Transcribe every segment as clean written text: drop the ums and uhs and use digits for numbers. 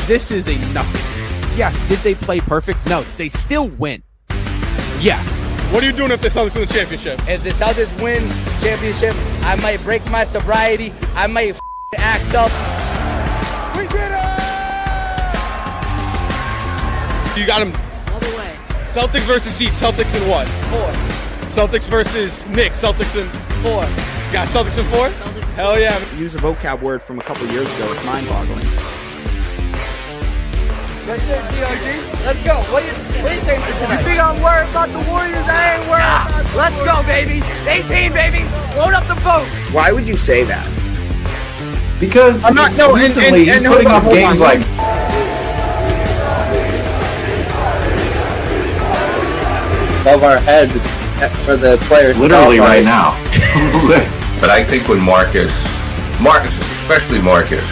this is a nothing. Yes, did they play perfect? No, they still win. Yes. What are you doing if the Celtics win the championship? If the Celtics win championship, I might break my sobriety. I might act up. We did it! You got him. All the way. Celtics versus Heat. Celtics in what? 4. Celtics versus Knicks. Celtics in 4. Got Celtics in 4? Hell yeah. Use a vocab word from a couple years ago. It's mind-boggling. That's it, GOG. Let's go. What do you think tonight? You think I'm worried about the Warriors? I ain't worried about the Let's go, baby. 18, baby. Load up the boat. Why would you say that? Because I'm not. No, recently he's putting up games like above our head for the players. literally right now. But I think when Marcus, especially Marcus,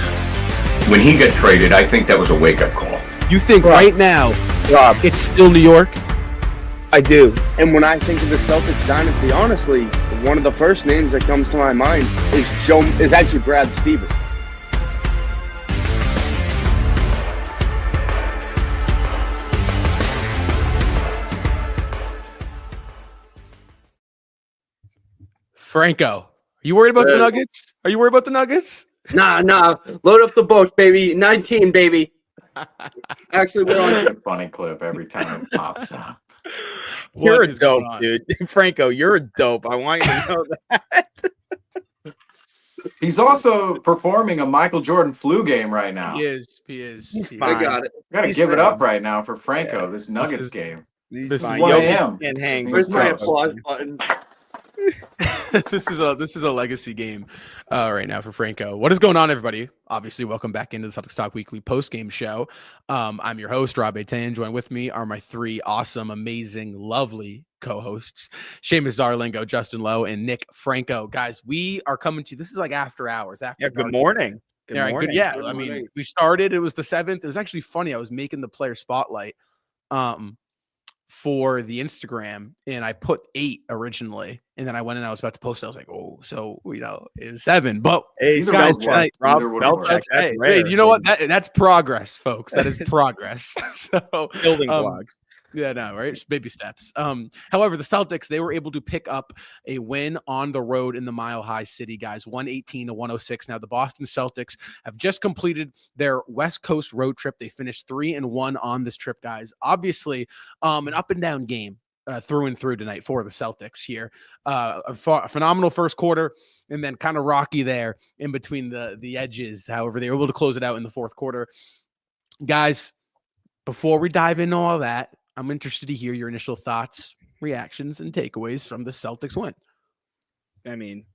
when he got traded, I think that was a wake-up call. You think right now Rob, it's still New York? I do. And when I think of the Celtics dynasty, honestly, one of the first names that comes to my mind is actually Brad Stevens. Franco, are you worried about the Nuggets? Are you worried about the Nuggets? Nah. Load up the boat, baby. 19, baby. Actually, we're on. A funny clip every time it pops up. You're a dope, dude. Franco, you're a dope. I want you to know that. He's also performing a Michael Jordan flu game right now. He is. He's He is. fine. I got it. Gotta He's give it fine. up right now for Franco, this Nuggets game. He's This is fine. one of Jokic him. can't hang. Where's Where's my Franco. applause button? This is a legacy game right now for Franco. What is going on, everybody? Obviously, welcome back into the Celtics Talk Weekly post-game show. I'm your host, Rob Etain. Joined with me are my three awesome, amazing, lovely co-hosts, Seamus Zarlingo, Justin Lowe, and Nick Franco. Guys, we are coming to you. This is like after hours. After Yeah, dark. good morning. Good Yeah, morning. good. I mean, we started. It was the 7th. It was actually funny. I was making the player spotlight for the Instagram, and I put 8 originally, and then I went and I was about to post it. I was like, oh, so it was 7. But Hey, Either guys, would work. Rob Either would Belichick, work. that's hey, rare. you know what? That's progress, folks. That is progress. So Building blocks. yeah, no, right? Just baby steps. However, the Celtics, they were able to pick up a win on the road in the Mile High City, guys, 118-106. Now, the Boston Celtics have just completed their West Coast road trip. They finished 3-1 on this trip, guys. Obviously, an up and down game through and through tonight for the Celtics here. A phenomenal first quarter, and then kind of rocky there in between the edges. However, they were able to close it out in the fourth quarter. Guys, before we dive into all that, I'm interested to hear your initial thoughts, reactions, and takeaways from the Celtics win. I mean,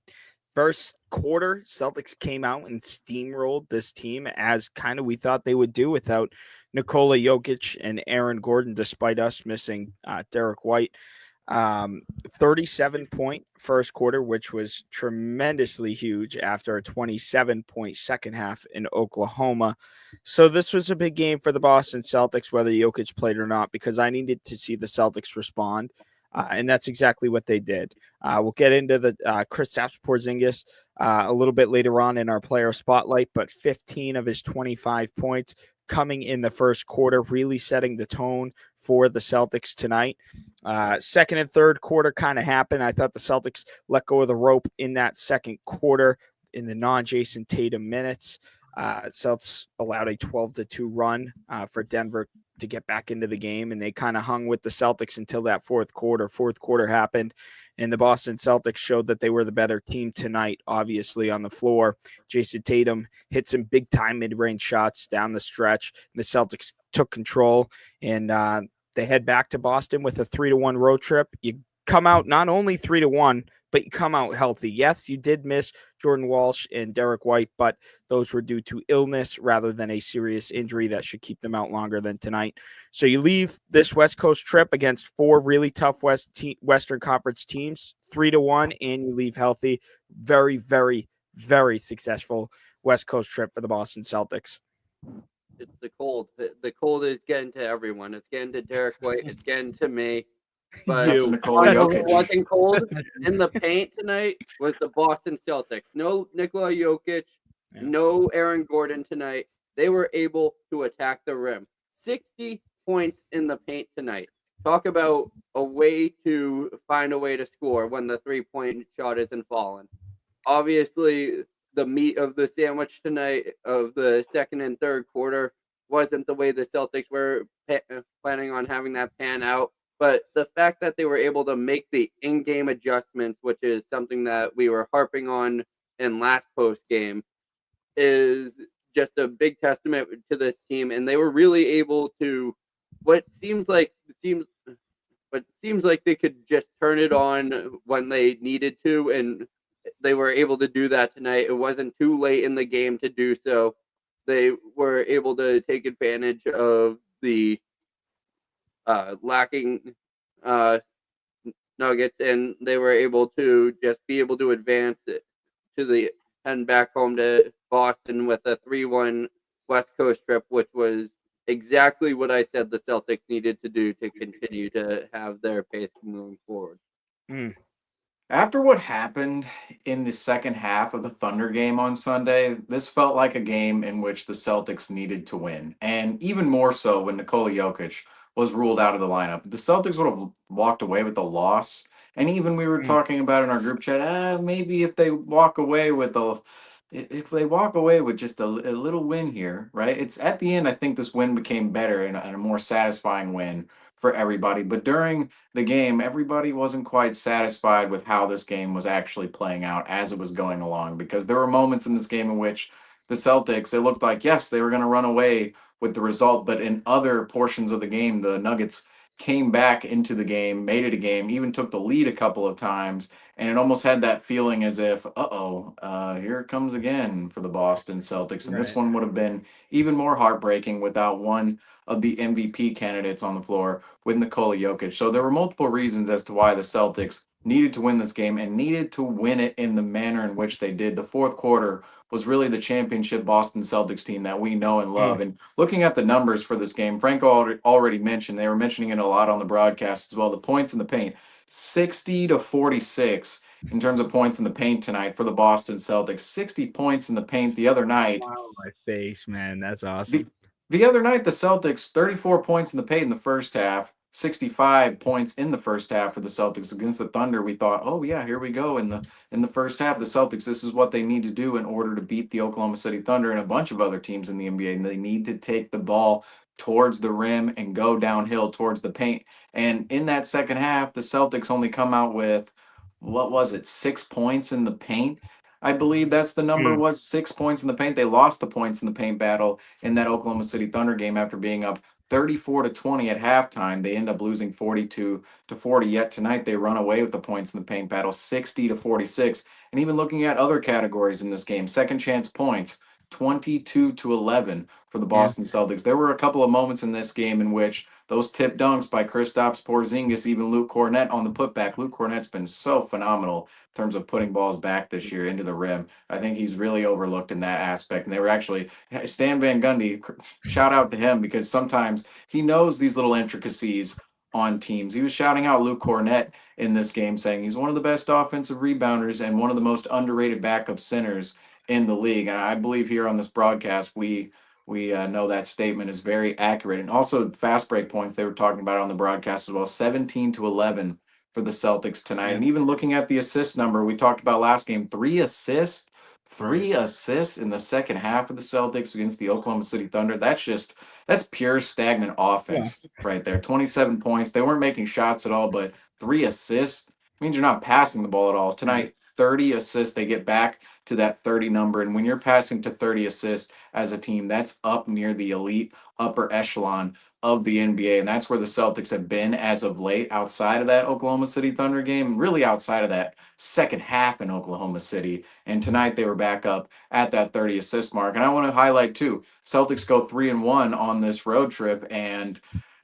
first quarter, Celtics came out and steamrolled this team as kind of we thought they would do without Nikola Jokic and Aaron Gordon, despite us missing Derek White. 37-point first quarter, which was tremendously huge after a 27-point second half in Oklahoma. So this was a big game for the Boston Celtics, whether Jokic played or not, because I needed to see the Celtics respond. And that's exactly what they did. We'll get into the Kristaps Porzingis a little bit later on in our player spotlight, but 15 of his 25 points coming in the first quarter, really setting the tone for the Celtics tonight. Second and third quarter kind of happened. I thought the Celtics let go of the rope in that second quarter in the non-Jason Tatum minutes. Celtics allowed a 12-2 run for Denver to get back into the game, and they kind of hung with the Celtics until that fourth quarter. Fourth quarter happened, and the Boston Celtics showed that they were the better team tonight, obviously, on the floor. Jason Tatum hit some big-time mid-range shots down the stretch, and the Celtics took control, and they head back to Boston with a 3-1 road trip. You come out not only 3-1, but you come out healthy. Yes, you did miss Jordan Walsh and Derek White, but those were due to illness rather than a serious injury that should keep them out longer than tonight. So you leave this West Coast trip against 4 really tough Western Conference teams, 3-1, and you leave healthy. Very, very, very successful West Coast trip for the Boston Celtics. It's the cold. The cold is getting to everyone. It's getting to Derek White. It's getting to me. But Nikola Jokic. watching cold in the paint tonight was the Boston Celtics. No Nikola Jokic, no Aaron Gordon tonight. they were able to attack the rim. 60 points in the paint tonight. Talk about a way to find a way to score when the three-point shot isn't falling. Obviously, the meat of the sandwich tonight of the second and third quarter wasn't the way the Celtics were planning on having that pan out. But the fact that they were able to make the in-game adjustments, which is something that we were harping on in last post game, is just a big testament to this team. And they were really able to seems like they could just turn it on when they needed to, and they were able to do that tonight. It wasn't too late in the game to do so. They were able to take advantage of the lacking Nuggets, and they were able to just be able to advance it to the end back home to Boston with a 3-1 West Coast trip, which was exactly what I said the Celtics needed to do to continue to have their pace moving forward. After what happened in the second half of the Thunder game on Sunday, this felt like a game in which the Celtics needed to win. And even more so when Nikola Jokic was ruled out of the lineup. The Celtics would have walked away with a loss. And even we were talking about in our group chat, maybe if they walk away with just a little win here, right? It's at the end, I think this win became better and a more satisfying win for everybody. But during the game, everybody wasn't quite satisfied with how this game was actually playing out as it was going along, because there were moments in this game in which the Celtics, it looked like, yes, they were going to run away with the result, but in other portions of the game, the Nuggets came back into the game, made it a game, even took the lead a couple of times, and it almost had that feeling as if, here it comes again for the Boston Celtics. And this one would have been even more heartbreaking without one of the MVP candidates on the floor with Nikola Jokic. So there were multiple reasons as to why the Celtics needed to win this game and needed to win it in the manner in which they did. The fourth quarter was really the championship Boston Celtics team that we know and love. And looking at the numbers for this game, Franco already mentioned, they were mentioning it a lot on the broadcast as well, the points in the paint, 60-46 in terms of points in the paint tonight for the Boston Celtics. 60 points in the paint the other night. Wow, my face, man. That's awesome. The other night, the Celtics, 34 points in the paint in the first half, 65 points in the first half for the Celtics against the Thunder. We thought, oh yeah, here we go in the first half. The Celtics, this is what they need to do in order to beat the Oklahoma City Thunder and a bunch of other teams in the NBA. And they need to take the ball towards the rim and go downhill towards the paint. And in that second half, the Celtics only come out with, what was it, 6 points in the paint? I believe that's the number, was 6 points in the paint. They lost the points in the paint battle in that Oklahoma City Thunder game after being up 34-20 at halftime. They end up losing 42-40. Yet tonight they run away with the points in the paint battle, 60-46. And even looking at other categories in this game, second chance points, 22-11 for the Boston Celtics. There were a couple of moments in this game in which those tip dunks by Kristaps Porzingis, even Luke Cornett on the putback. Luke Cornett's been so phenomenal in terms of putting balls back this year into the rim. I think he's really overlooked in that aspect. And they were actually, Stan Van Gundy, shout out to him, because sometimes he knows these little intricacies on teams. He was shouting out Luke Cornett in this game, saying he's one of the best offensive rebounders and one of the most underrated backup centers in the league. And I believe here on this broadcast, we know that statement is very accurate. And also fast break points, they were talking about on the broadcast as well, 17-11 for the Celtics tonight. And even looking at the assist number, we talked about last game, 3 assists in the second half of the Celtics against the Oklahoma City Thunder. That's pure stagnant offense right there. 27 points. They weren't making shots at all, but 3 assists means you're not passing the ball at all. Tonight, 30 assists. They get back to that 30 number. And when you're passing to 30 assists as a team, that's up near the elite upper echelon of the NBA. And that's where the Celtics have been as of late, outside of that Oklahoma City Thunder game, really outside of that second half in Oklahoma City. And tonight they were back up at that 30 assist mark. And I want to highlight too, Celtics go 3-1 on this road trip. And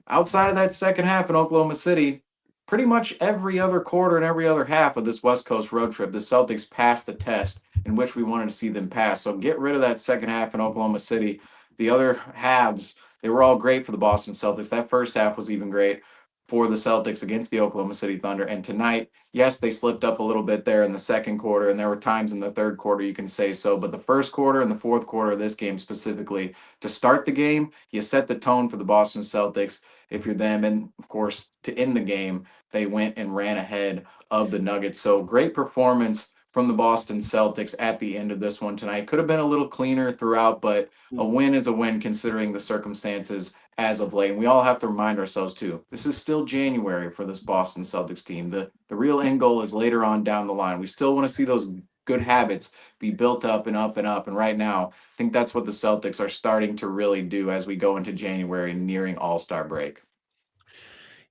outside of that second half in Oklahoma City, pretty much every other quarter and every other half of this West Coast road trip, the Celtics passed the test in which we wanted to see them pass. So get rid of that second half in Oklahoma City. The other halves, they were all great for the Boston Celtics. That first half was even great for the Celtics against the Oklahoma City Thunder. And tonight, yes, they slipped up a little bit there in the second quarter, and there were times in the third quarter you can say so. But the first quarter and the fourth quarter of this game specifically, to start the game, you set the tone for the Boston Celtics if you're them. And of course, to end the game, they went and ran ahead of the Nuggets. So great performance from the Boston Celtics at the end of this one tonight. Could have been a little cleaner throughout, but a win is a win considering the circumstances as of late. And we all have to remind ourselves too, this is still January for this Boston Celtics team. The real end goal is later on down the line. We still want to see those good habits be built up and up and up. And right now, I think that's what the Celtics are starting to really do as we go into January, nearing All-Star break.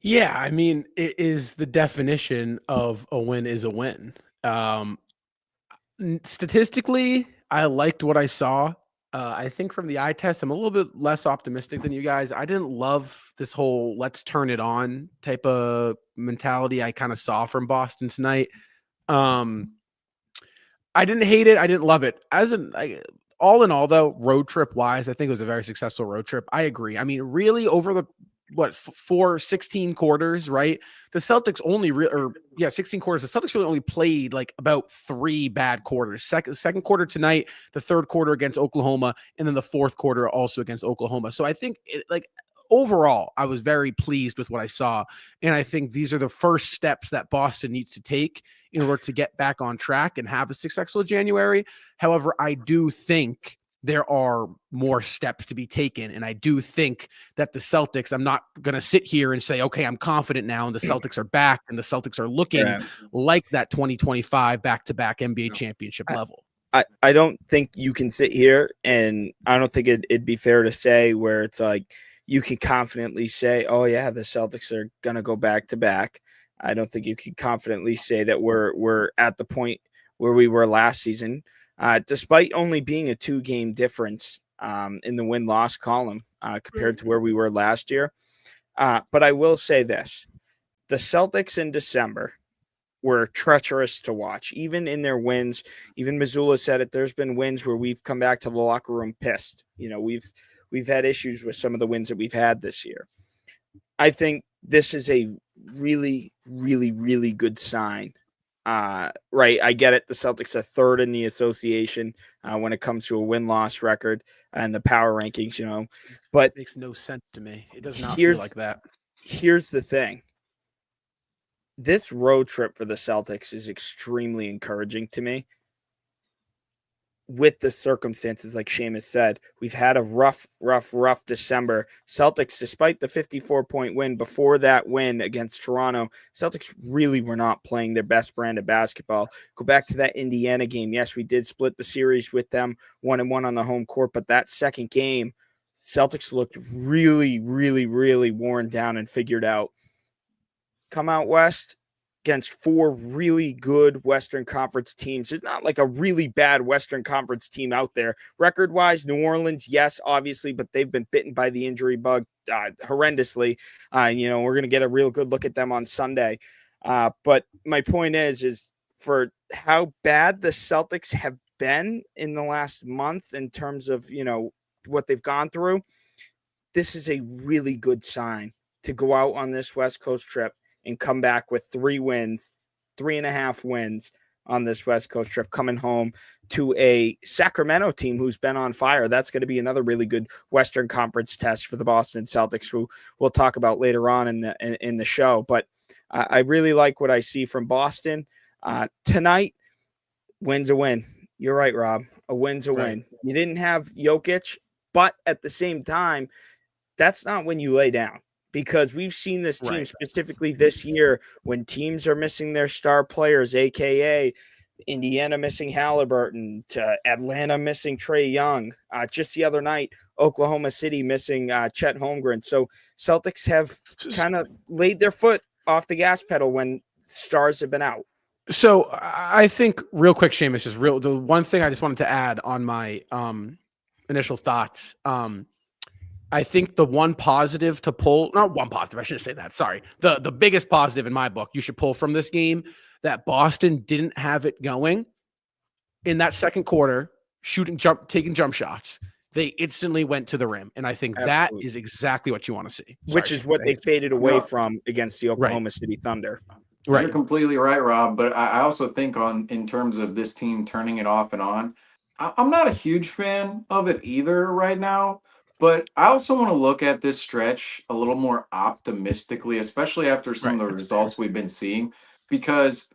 Yeah, I mean, it is the definition of a win is a win. Statistically, I liked what I saw. I think from the eye test, I'm a little bit less optimistic than you guys. I didn't love this whole let's turn it on type of mentality I kind of saw from Boston tonight. I didn't hate it. I didn't love it. All in all, though, road trip wise, I think it was a very successful road trip. I agree. I mean, really over the 16 quarters, right? The Celtics only 16 quarters. The Celtics really only played like about 3 bad quarters. Second quarter tonight, the third quarter against Oklahoma, and then the fourth quarter also against Oklahoma. So I think overall, I was very pleased with what I saw. And I think these are the first steps that Boston needs to take in order to get back on track and have a successful January. However, I do think there are more steps to be taken. And I do think that the Celtics, I'm not going to sit here and say, okay, I'm confident now and the Celtics are back and the Celtics are looking like that 2025 back-to-back NBA championship level. I don't think you can sit here, and I don't think it'd be fair to say where it's like you can confidently say, oh yeah, the Celtics are going to go back-to-back. I don't think you can confidently say that we're at the point where we were last season. Despite only being a 2-game difference in the win-loss column compared to where we were last year. But I will say this. The Celtics in December were treacherous to watch, even in their wins. Even Missoula said it. There's been wins where we've come back to the locker room pissed. You know, we've had issues with some of the wins that we've had this year. I think this is a really, really, really good sign. Right, I get it. The Celtics are third in the association when it comes to a win-loss record and the power rankings, you know. But it makes no sense to me. It does not feel like that. Here's the thing. This road trip for the Celtics is extremely encouraging to me. With the circumstances, like Seamus said, we've had a rough December. Celtics, despite the 54-point win before that win against Toronto, Celtics really were not playing their best brand of basketball. Go back to that Indiana game. Yes, we did split the series with them 1-1 on the home court, but that second game, Celtics looked really, really, really worn down and figured out. Come out west against 4 really good Western Conference teams. There's not like a really bad Western Conference team out there. Record-wise, New Orleans, yes, obviously, but they've been bitten by the injury bug horrendously. You know, we're going to get a real good look at them on Sunday. But my point is for how bad the Celtics have been in the last month in terms of, you know, what they've gone through, this is a really good sign to go out on this West Coast trip and come back with 3.5 wins on this West Coast trip, coming home to a Sacramento team who's been on fire. That's going to be another really good Western Conference test for the Boston Celtics, who we'll talk about later on in the show. But I really like what I see from Boston. Tonight, win's a win. You're right, Rob. A win's a win. You didn't have Jokic, but at the same time, that's not when you lay down. Because we've seen this team specifically this year when teams are missing their star players, a.k.a. Indiana missing Halliburton, to Atlanta missing Trae Young. Just the other night, Oklahoma City missing Chet Holmgren. So Celtics have kind of laid their foot off the gas pedal when stars have been out. So I think real quick, Seamus, the one thing I just wanted to add on my initial thoughts. I think the one positive to pull, not one positive, I shouldn't say that. Sorry. The biggest positive in my book you should pull from this game, that Boston didn't have it going in that second quarter, taking jump shots. they instantly went to the rim. And I think that is exactly what you want to see. Which is what they faded away from against the Oklahoma City Thunder. You're completely right, Rob. But I also think in terms of this team turning it off and on, I'm not a huge fan of it either right now. But I also want to look at this stretch a little more optimistically, especially after some of the results we've been seeing, because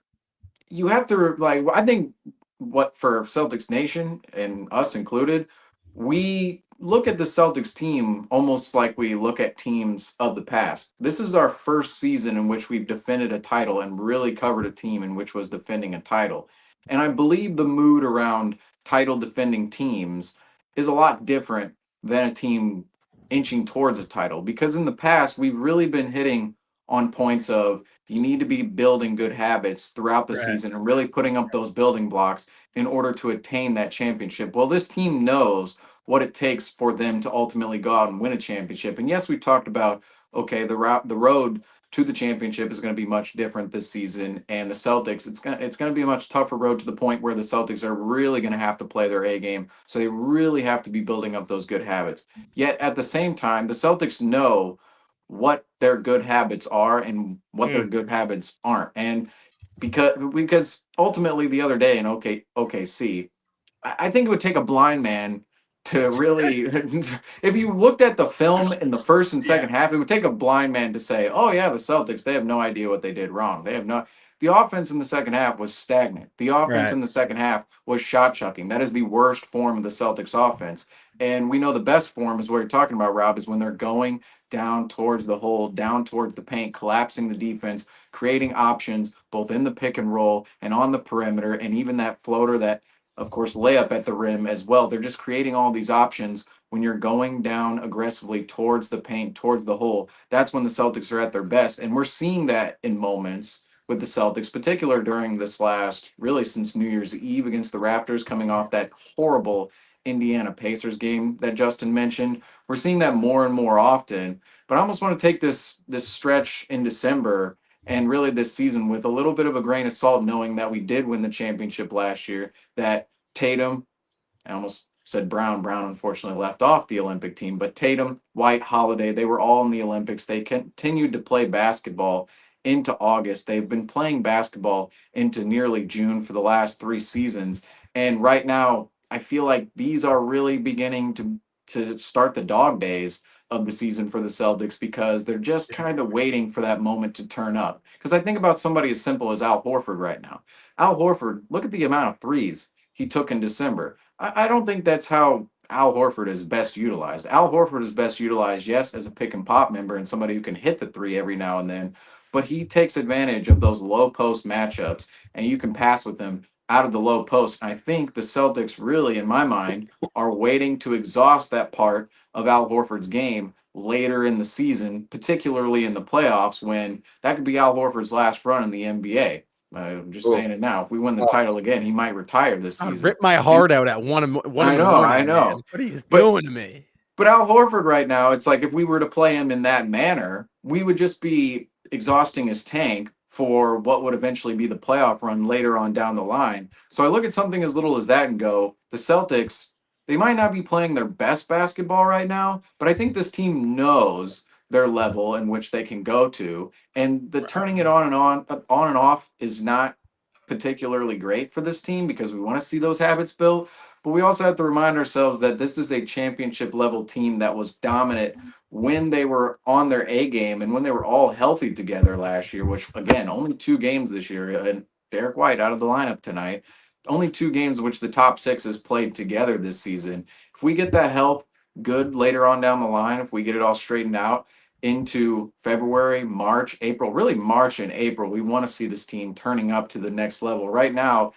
you have to I think what for Celtics Nation and us included, we look at the Celtics team almost like we look at teams of the past. This is our first season in which we've defended a title and really covered a team in which was defending a title. And I believe the mood around title defending teams is a lot different than a team inching towards a title, because in the past we've really been hitting on points of you need to be building good habits throughout the season and really putting up those building blocks in order to attain that championship. Well, this team knows what it takes for them to ultimately go out and win a championship. And yes, we talked about, okay, the road to the championship is going to be much different this season, and the Celtics, it's going to be a much tougher road to the point where the Celtics are really going to have to play their A game. So they really have to be building up those good habits. Yet at the same time, the Celtics know what their good habits are and what their good habits aren't. And because ultimately the other day in OKC, I think it would take a blind man to really if you looked at the film in the first and second half, it would take a blind man to say, oh yeah, the Celtics, they have no idea what they did wrong. The offense in the second half was stagnant. The offense in the second half was shot chucking. That is the worst form of the Celtics offense. And we know the best form is what you're talking about, Rob, is when they're going down towards the hole, down towards the paint, collapsing the defense, creating options both in the pick and roll and on the perimeter, and even that floater, that of course layup at the rim as well. They're just creating all these options when you're going down aggressively towards the paint, towards the hole. That's when the Celtics are at their best. And we're seeing that in moments with the Celtics, particular during this last, really since New Year's Eve against the Raptors, coming off that horrible Indiana Pacers game that Justin mentioned. We're seeing that more and more often. But I almost want to take this stretch in December and really this season with a little bit of a grain of salt, knowing that we did win the championship last year, that Tatum, I almost said Brown unfortunately left off the Olympic team, but Tatum, White, Holiday, they were all in the Olympics. They continued to play basketball into August. They've been playing basketball into nearly June for the last 3 seasons. And right now, I feel like these are really beginning to start the dog days of the season for the Celtics, because they're just kind of waiting for that moment to turn up. Because I think about somebody as simple as Al Horford right now. Al Horford, look at the amount of threes he took in December. I don't think that's how Al Horford is best utilized. Al Horford is best utilized, yes, as a pick and pop member and somebody who can hit the three every now and then, but he takes advantage of those low post matchups, and you can pass with him out of the low post. I think the Celtics really, in my mind, are waiting to exhaust that part of Al Horford's game later in the season, particularly in the playoffs, when that could be Al Horford's last run in the NBA. I'm just saying it now. If we win the title again, he might retire this season. Rip my heart out at one in the morning. I know. Man. What are you doing to me? But Al Horford right now, it's like if we were to play him in that manner, we would just be exhausting his tank for what would eventually be the playoff run later on down the line. So I look at something as little as that and go, the Celtics, they might not be playing their best basketball right now, but I think this team knows their level in which they can go to. And the turning it on and off is not particularly great for this team, because we want to see those habits built. But we also have to remind ourselves that this is a championship level team that was dominant when they were on their A game and when they were all healthy together last year, which again, only 2 games this year, and Derek White out of the lineup tonight, only 2 games which the top 6 has played together this season. If we get that health good later on down the line, if we get it all straightened out into February, March, April, really March and April, we want to see this team turning up to the next level. Right now,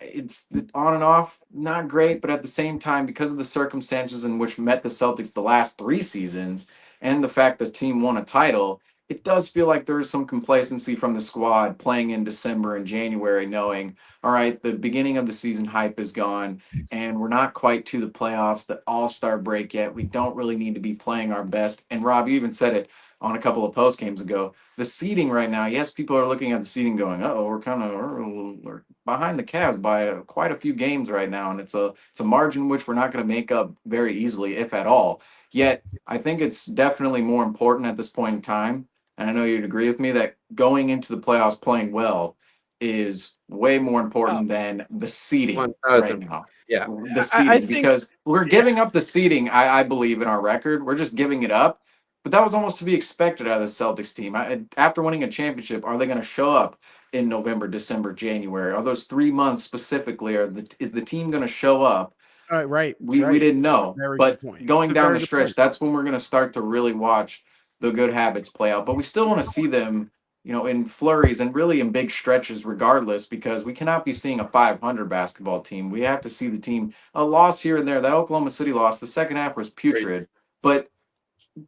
it's on and off, not great, but at the same time, because of the circumstances in which met the Celtics the last 3 seasons and the fact the team won a title, it does feel like there is some complacency from the squad playing in December and January, knowing, all right, the beginning of the season hype is gone, and we're not quite to the playoffs, the All-Star break yet. We don't really need to be playing our best. And Rob, you even said it on a couple of post games ago. The seeding right now, yes, people are looking at the seeding going, "Oh, we're behind the Cavs by quite a few games right now, and it's a margin which we're not going to make up very easily, if at all." Yet, I think it's definitely more important at this point in time, and I know you'd agree with me that going into the playoffs playing well is way more important than the seeding right 1,000. now. Yeah. The I seeding, think because we're giving up the seeding, I believe, in our record. We're just giving it up. But that was almost to be expected out of the Celtics team. After winning a championship, are they going to show up in November, December, January? Are those 3 months specifically? Is the team going to show up? right. We didn't know. Very But good point. going It's a down very the good stretch, point. that's when we're going to start to really watch the good habits play out. But we still want to see them, in flurries and really in big stretches regardless, because we cannot be seeing a 500 basketball team. We have to see the team a loss here and there. That Oklahoma City loss, the second half was putrid. But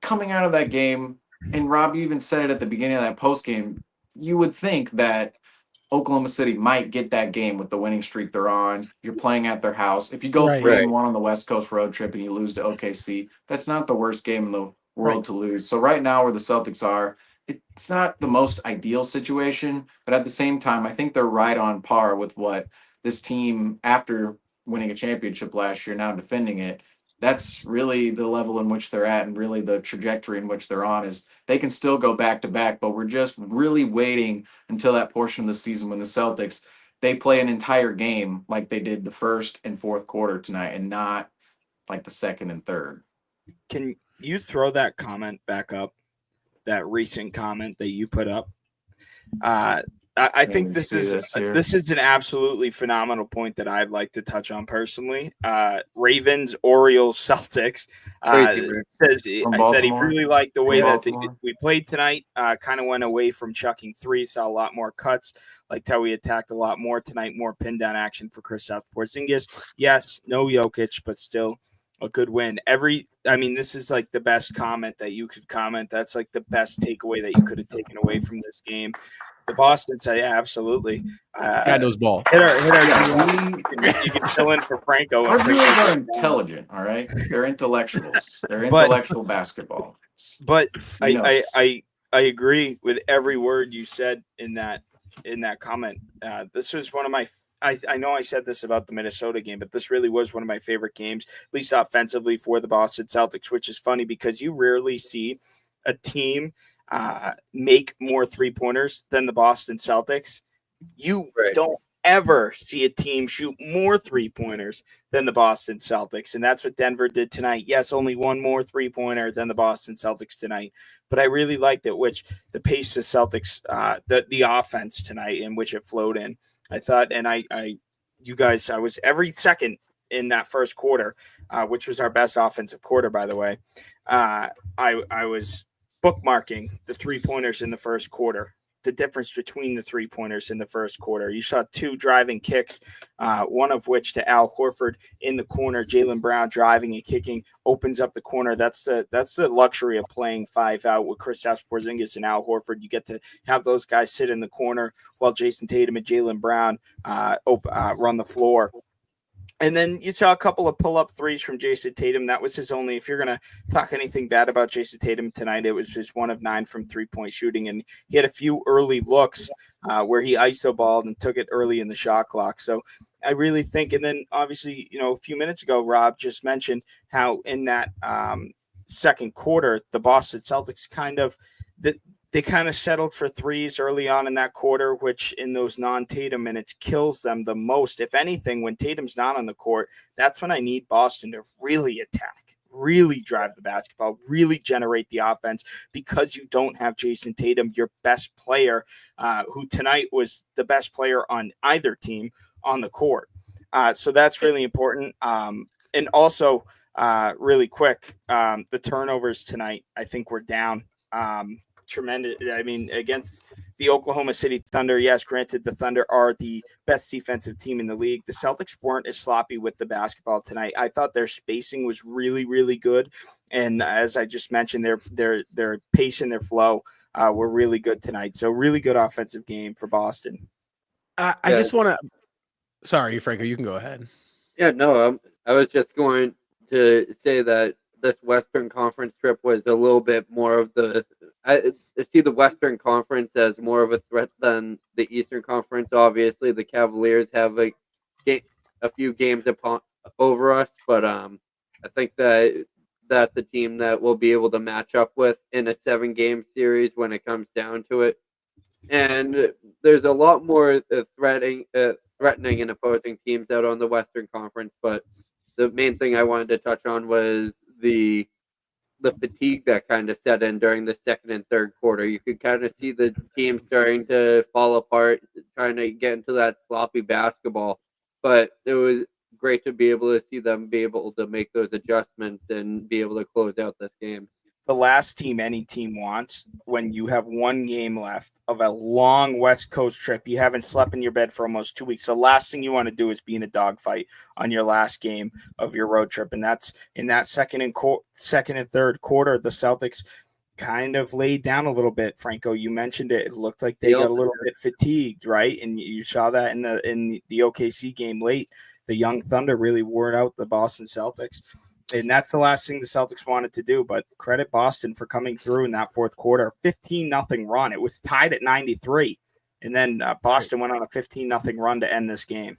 coming out of that game, and Rob, you even said it at the beginning of that post game, you would think that Oklahoma City might get that game with the winning streak they're on. You're playing at their house. If you go Right. 3-1 on the West Coast road trip and you lose to OKC, that's not the worst game in the world Right. to lose. So right now where the Celtics are, it's not the most ideal situation, but at the same time, I think they're right on par with what this team, after winning a championship last year, now defending it, that's really the level in which they're at, and really the trajectory in which they're on is they can still go back to back, but we're just really waiting until that portion of the season when the Celtics, they play an entire game like they did the first and fourth quarter tonight, and not like the second and third. Can you throw that comment back up? That recent comment that you put up. I think this is an absolutely phenomenal point that I'd like to touch on personally. Ravens, Orioles, Celtics says that he really liked the way that we played tonight. Kind of went away from chucking threes, saw a lot more cuts, liked how we attacked a lot more tonight, more pin down action for Kristaps Porzingis. Yes, no Jokic, but still a good win. This is like the best comment that you could comment. That's like the best takeaway that you could have taken away from this game. The Boston said, yeah, absolutely. Guy knows ball. Hit our you can fill in for Franco. Our viewers are intelligent, all right? They're intellectuals. They're intellectual basketball. But I agree with every word you said in that comment. This was one of my I know I said this about the Minnesota game, but this really was one of my favorite games, at least offensively, for the Boston Celtics, which is funny because you rarely see a team make more three-pointers than the Boston Celtics. You don't ever see a team shoot more three-pointers than the Boston Celtics, and that's what Denver did tonight. Yes, only one more three-pointer than the Boston Celtics tonight, but I really liked it, which the pace of Celtics, the offense tonight in which it flowed in. I thought, and I was every second in that first quarter, which was our best offensive quarter, by the way. I was bookmarking the three-pointers in the first quarter, the difference between the three-pointers in the first quarter. You saw two driving kicks, one of which to Al Horford in the corner. Jaylen Brown driving and kicking opens up the corner. That's the luxury of playing 5 out with Kristaps Porzingis and Al Horford. You get to have those guys sit in the corner while Jason Tatum and Jaylen Brown run the floor. And then you saw a couple of pull-up threes from Jason Tatum. That was his only, if you're going to talk anything bad about Jason Tatum tonight, it was his 1 of 9 from three-point shooting. And he had a few early looks where he iso-balled and took it early in the shot clock. So I really think, and then obviously, a few minutes ago, Rob just mentioned how in that second quarter, the Boston Celtics they kind of settled for threes early on in that quarter, which in those non-Tatum minutes kills them the most. If anything, when Tatum's not on the court, that's when I need Boston to really attack, really drive the basketball, really generate the offense, because you don't have Jason Tatum, your best player, who tonight was the best player on either team on the court. So that's really important. And also, really quick, the turnovers tonight, I think we're down. Tremendous. Against the Oklahoma City Thunder, yes, granted, the Thunder are the best defensive team in the league. The Celtics weren't as sloppy with the basketball tonight. I thought their spacing was really, really good, and as I just mentioned, their pace and their flow were really good tonight. So really good offensive game for Boston. I just want to Sorry, Franco, you can go ahead. Yeah, no, I was just going to say that this Western Conference trip was a little bit more of I see the Western Conference as more of a threat than the Eastern Conference. Obviously, the Cavaliers have a few games over us, but I think that that's a team that we'll be able to match up with in a 7-game series when it comes down to it. And there's a lot more threatening and opposing teams out on the Western Conference. But the main thing I wanted to touch on was the fatigue that kind of set in during the second and third quarter. You could kind of see the team starting to fall apart, trying to get into that sloppy basketball. But it was great to be able to see them be able to make those adjustments and be able to close out this game. The last team any team wants when you have one game left of a long West Coast trip. You haven't slept in your bed for almost 2 weeks. The last thing you want to do is be in a dogfight on your last game of your road trip. And that's in that second and third quarter, the Celtics kind of laid down a little bit. Franco, you mentioned it. It looked like they got a little bit fatigued, right? And you saw that in the OKC game late. The young Thunder really wore out the Boston Celtics. And that's the last thing the Celtics wanted to do. But credit Boston for coming through in that fourth quarter. 15-0 run. It was tied at 93. And then Boston went on a 15-0 run to end this game.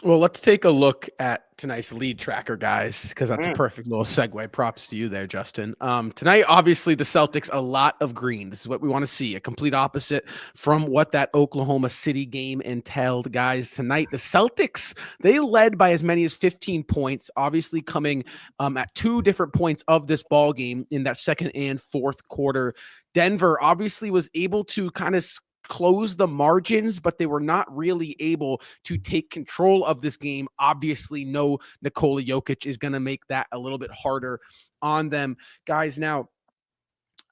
Well, let's take a look at tonight's lead tracker, guys, because that's a perfect little segue. Props to you there, Justin. Tonight, obviously, the Celtics, a lot of green. This is what we want to see, a complete opposite from what that Oklahoma City game entailed, guys. Tonight, the Celtics, they led by as many as 15 points, obviously coming at 2 different points of this ball game in that second and fourth quarter. Denver obviously was able to kind of close the margins, but they were not really able to take control of this game. Obviously, no Nikola Jokic is going to make that a little bit harder on them. Guys, now,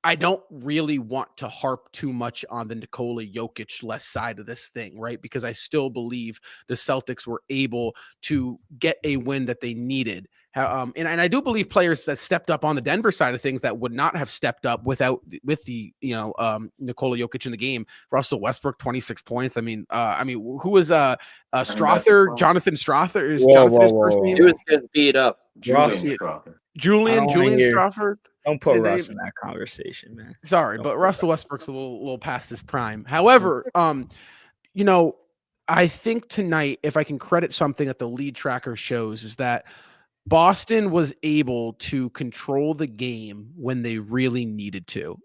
I don't really want to harp too much on the Nikola Jokic less side of this thing, right? Because I still believe the Celtics were able to get a win that they needed. And I do believe players that stepped up on the Denver side of things that would not have stepped up with the Nikola Jokic in the game. Russell Westbrook, 26 points. I mean, who was Strother? Jonathan Strother is Jonathan's first name. He was getting beat up. Julian Strother. Don't put Russ in that conversation, man. Sorry, but Russell Westbrook's a little past his prime. However, I think tonight, if I can credit something that the lead tracker shows, is that Boston was able to control the game when they really needed to.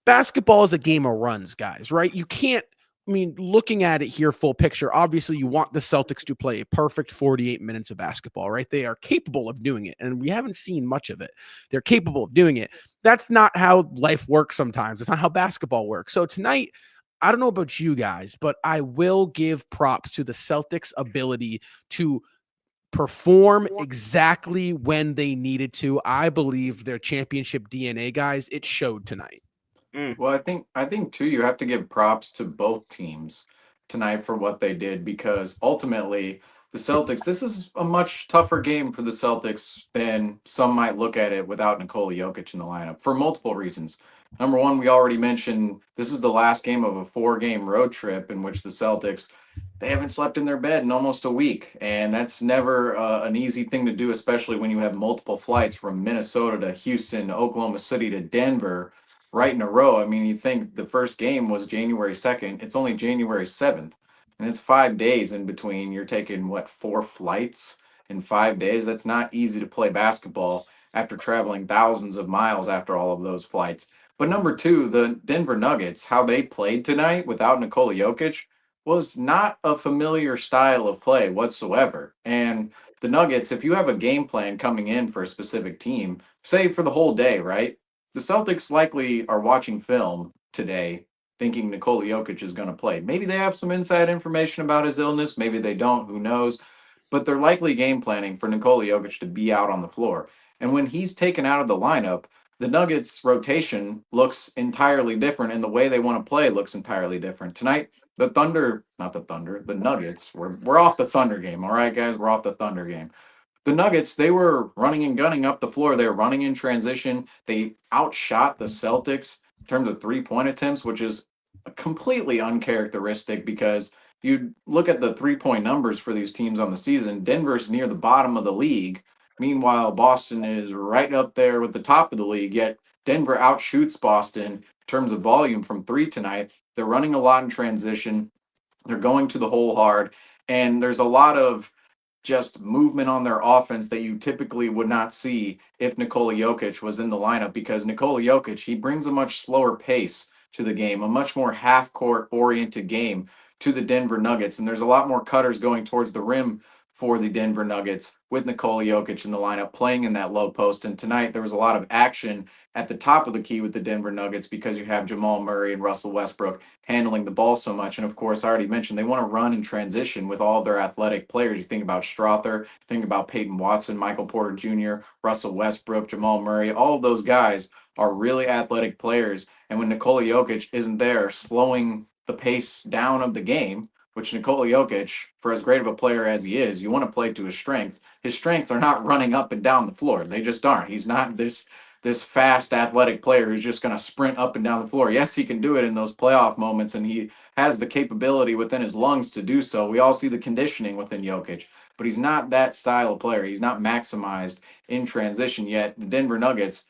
Basketball is a game of runs, guys, right? You can't, looking at it here, full picture, obviously you want the Celtics to play a perfect 48 minutes of basketball, right? They are capable of doing it, and we haven't seen much of it. They're capable of doing it. That's not how life works sometimes. It's not how basketball works. So tonight, I don't know about you guys, but I will give props to the Celtics' ability to perform exactly when they needed to. I believe their championship DNA, guys, it showed tonight. Well, I think too, you have to give props to both teams tonight for what they did, because ultimately the Celtics, this is a much tougher game for the Celtics than some might look at it without Nikola Jokic in the lineup for multiple reasons. Number one, we already mentioned this is the last game of a 4-game road trip in which the Celtics, they haven't slept in their bed in almost a week. And that's never an easy thing to do, especially when you have multiple flights from Minnesota to Houston, Oklahoma City to Denver right in a row. You think the first game was January 2nd. It's only January 7th. And it's 5 days in between. You're taking, 4 flights in 5 days? That's not easy to play basketball after traveling thousands of miles after all of those flights. But number two, the Denver Nuggets, how they played tonight without Nikola Jokic was not a familiar style of play whatsoever. And the Nuggets, if you have a game plan coming in for a specific team, say for the whole day, right? The Celtics likely are watching film today thinking Nikola Jokic is going to play. Maybe they have some inside information about his illness. Maybe they don't. Who knows? But they're likely game planning for Nikola Jokic to be out on the floor. And when he's taken out of the lineup, the Nuggets' rotation looks entirely different, and the way they want to play looks entirely different. Tonight, the Nuggets, we're off the Thunder game, all right, guys? We're off the Thunder game. The Nuggets, they were running and gunning up the floor. They were running in transition. They outshot the Celtics in terms of 3-point attempts, which is completely uncharacteristic because you look at the 3-point numbers for these teams on the season. Denver's near the bottom of the league. Meanwhile, Boston is right up there with the top of the league, yet Denver outshoots Boston in terms of volume from 3 tonight. They're running a lot in transition. They're going to the hole hard, and there's a lot of just movement on their offense that you typically would not see if Nikola Jokic was in the lineup, because Nikola Jokic, he brings a much slower pace to the game, a much more half-court oriented game to the Denver Nuggets, and there's a lot more cutters going towards the rim for the Denver Nuggets with Nikola Jokic in the lineup playing in that low post. And tonight there was a lot of action at the top of the key with the Denver Nuggets because you have Jamal Murray and Russell Westbrook handling the ball so much. And of course, I already mentioned they want to run and transition with all their athletic players. You think about Strother, think about Peyton Watson, Michael Porter Jr., Russell Westbrook, Jamal Murray. All of those guys are really athletic players. And when Nikola Jokic isn't there slowing the pace down of the game, which Nikola Jokic, for as great of a player as he is, you want to play to his strengths. His strengths are not running up and down the floor. They just aren't. He's not this fast athletic player who's just going to sprint up and down the floor. Yes, he can do it in those playoff moments, and he has the capability within his lungs to do so. We all see the conditioning within Jokic, but he's not that style of player. He's not maximized in transition yet. The Denver Nuggets,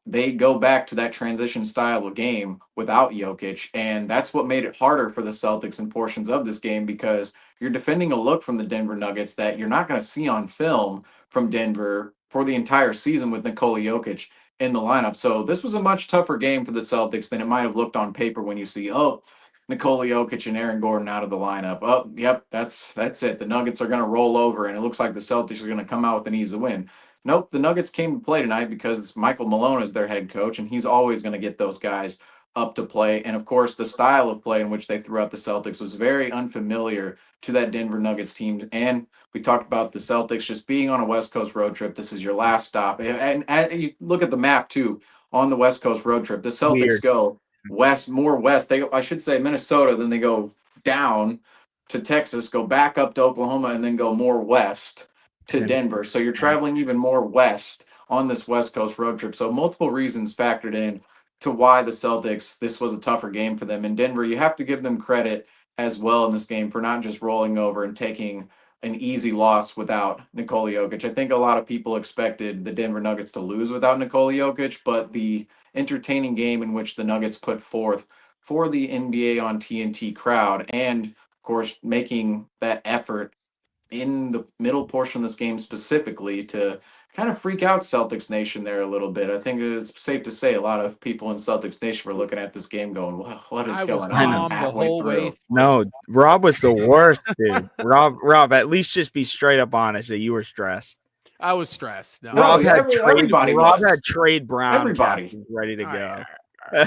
they go back to that transition style of game without Jokic, and that's what made it harder for the Celtics in portions of this game, because you're defending a look from the Denver Nuggets that you're not going to see on film from Denver for the entire season with Nikola Jokic in the lineup. So this was a much tougher game for the Celtics than it might have looked on paper when you see, oh, Nikola Jokic and Aaron Gordon out of the lineup. Oh, yep, that's it. The Nuggets are going to roll over, and it looks like the Celtics are going to come out with an easy win. Nope, the Nuggets came to play tonight because Michael Malone is their head coach, and he's always going to get those guys up to play. And of course, the style of play in which they threw out the Celtics was very unfamiliar to that Denver Nuggets team. And we talked about the Celtics just being on a West Coast road trip. This is your last stop. And you look at the map, too, on the West Coast road trip. The Celtics go more west. I should say Minnesota, then they go down to Texas, go back up to Oklahoma, and then go more west to Denver. So you're traveling even more west on this West Coast road trip. So multiple reasons factored in to why the Celtics, this was a tougher game for them. In Denver, you have to give them credit as well in this game for not just rolling over and taking an easy loss without Nikola Jokic. I think a lot of people expected the Denver Nuggets to lose without Nikola Jokic, but the entertaining game in which the Nuggets put forth for the NBA on TNT crowd, and of course making that effort in the middle portion of this game specifically to kind of freak out Celtics Nation there a little bit. I think it's safe to say a lot of people in Celtics Nation were looking at this game going, wow, what is going on? The whole way through. No, Rob was the worst, dude. Rob, at least just be straight up honest that you were stressed. I was stressed. No, Rob had Trade Brown everybody ready to go.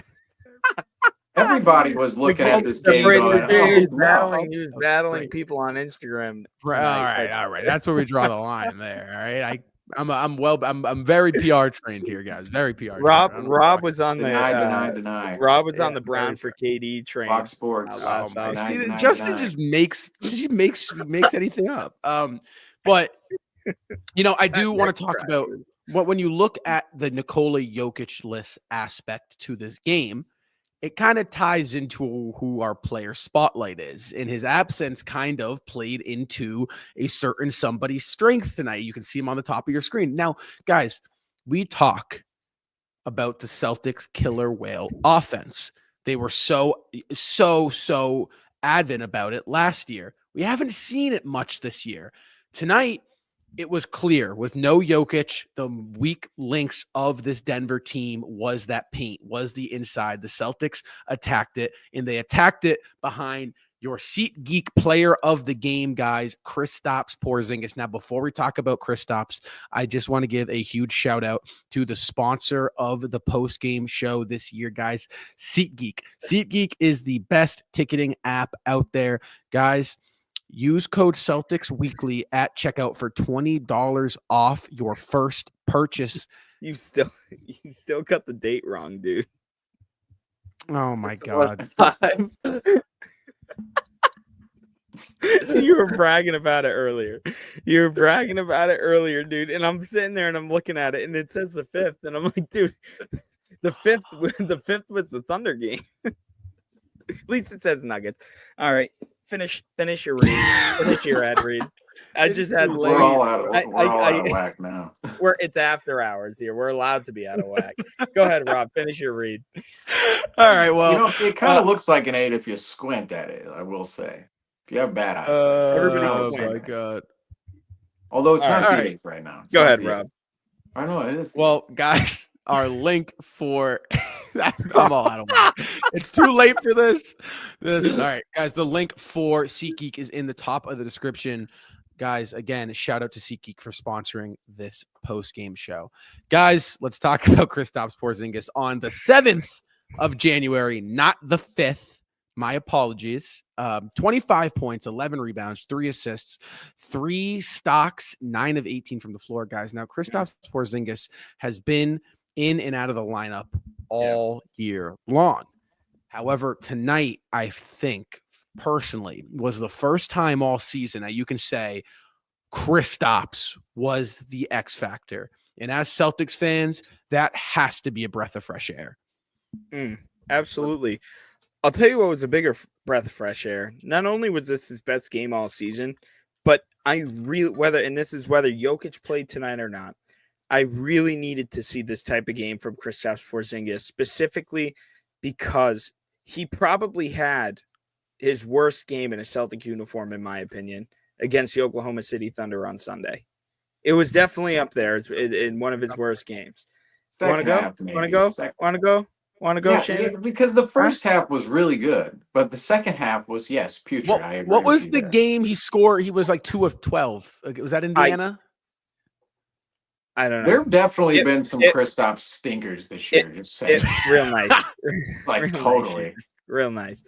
Everybody was looking at this game going, he was battling people on Instagram. All right. That's where we draw the line there. All right. I'm very PR trained here, guys. Very PR. Rob was on deny. Rob was on the Brown for KD train. Fox Sports. Justin just makes anything up. But I do want to talk about when you look at the Nikola Jokic-less aspect to this game. It kind of ties into who our player spotlight is. In his absence, kind of played into a certain somebody's strength tonight. You can see him on the top of your screen. Now, guys, we talk about the Celtics killer whale offense. They were so adamant about it last year. We haven't seen it much this year. Tonight, it was clear with no Jokic, the weak links of this Denver team was that paint, was the inside. The Celtics attacked it, and they attacked it behind your SeatGeek player of the game, guys, Kristaps Porzingis. Now, before we talk about Kristaps, I just want to give a huge shout out to the sponsor of the Postgame show this year, guys, SeatGeek. SeatGeek is the best ticketing app out there, guys. Use code Celtics Weekly at checkout for $20 off your first purchase. You still got the date wrong, dude. Oh my God. You were bragging about it earlier. Dude. And I'm sitting there and I'm looking at it and it says the 5th. And I'm like, dude, the 5th was the Thunder game. At least it says Nuggets. All right. finish your read. Finish your ad read. I just had We're all out of I whack now. it's after hours here. We're allowed to be out of whack. Go ahead, Rob. Finish your read. All right. Well, You know, it kind of looks like an 8 if you squint at it, I will say. If you have bad eyesight. Everybody's oh squinting. my god. Although it's not All the right. 8th right now. It's Go not ahead, the 8th. Rob. I know it is. Well, guys, our link for I'm all out of whack. It's too late for this. All right, guys. The link for SeatGeek is in the top of the description. Guys, again, shout out to SeatGeek for sponsoring this post-game show. Guys, let's talk about Kristaps Porzingis on the 7th of January, not the 5th. My apologies. 25 points, 11 rebounds, 3 assists, 3 stocks, 9 of 18 from the floor, guys. Now, Kristaps Porzingis has been in and out of the lineup all year long. However, tonight, I think, personally, was the first time all season that you can say Kristaps was the X factor. And as Celtics fans, that has to be a breath of fresh air. Absolutely. I'll tell you what was a bigger breath of fresh air. Not only was this his best game all season, but whether Jokic played tonight or not, I really needed to see this type of game from Kristaps Porzingis, specifically because he probably had his worst game in a Celtic uniform, in my opinion, against the Oklahoma City Thunder on Sunday. It was definitely up there in one of his worst games. Want to go? Want to go, Seamus? Yeah, because the first half was really good, but the second half was, yes, putrid. I agree. What was with the you there. game he scored? He was like 2 of 12. Was that Indiana? I don't know. There have definitely been some Kristaps stinkers this year. Just saying. Real nice. Like, real totally. Nice. Real nice.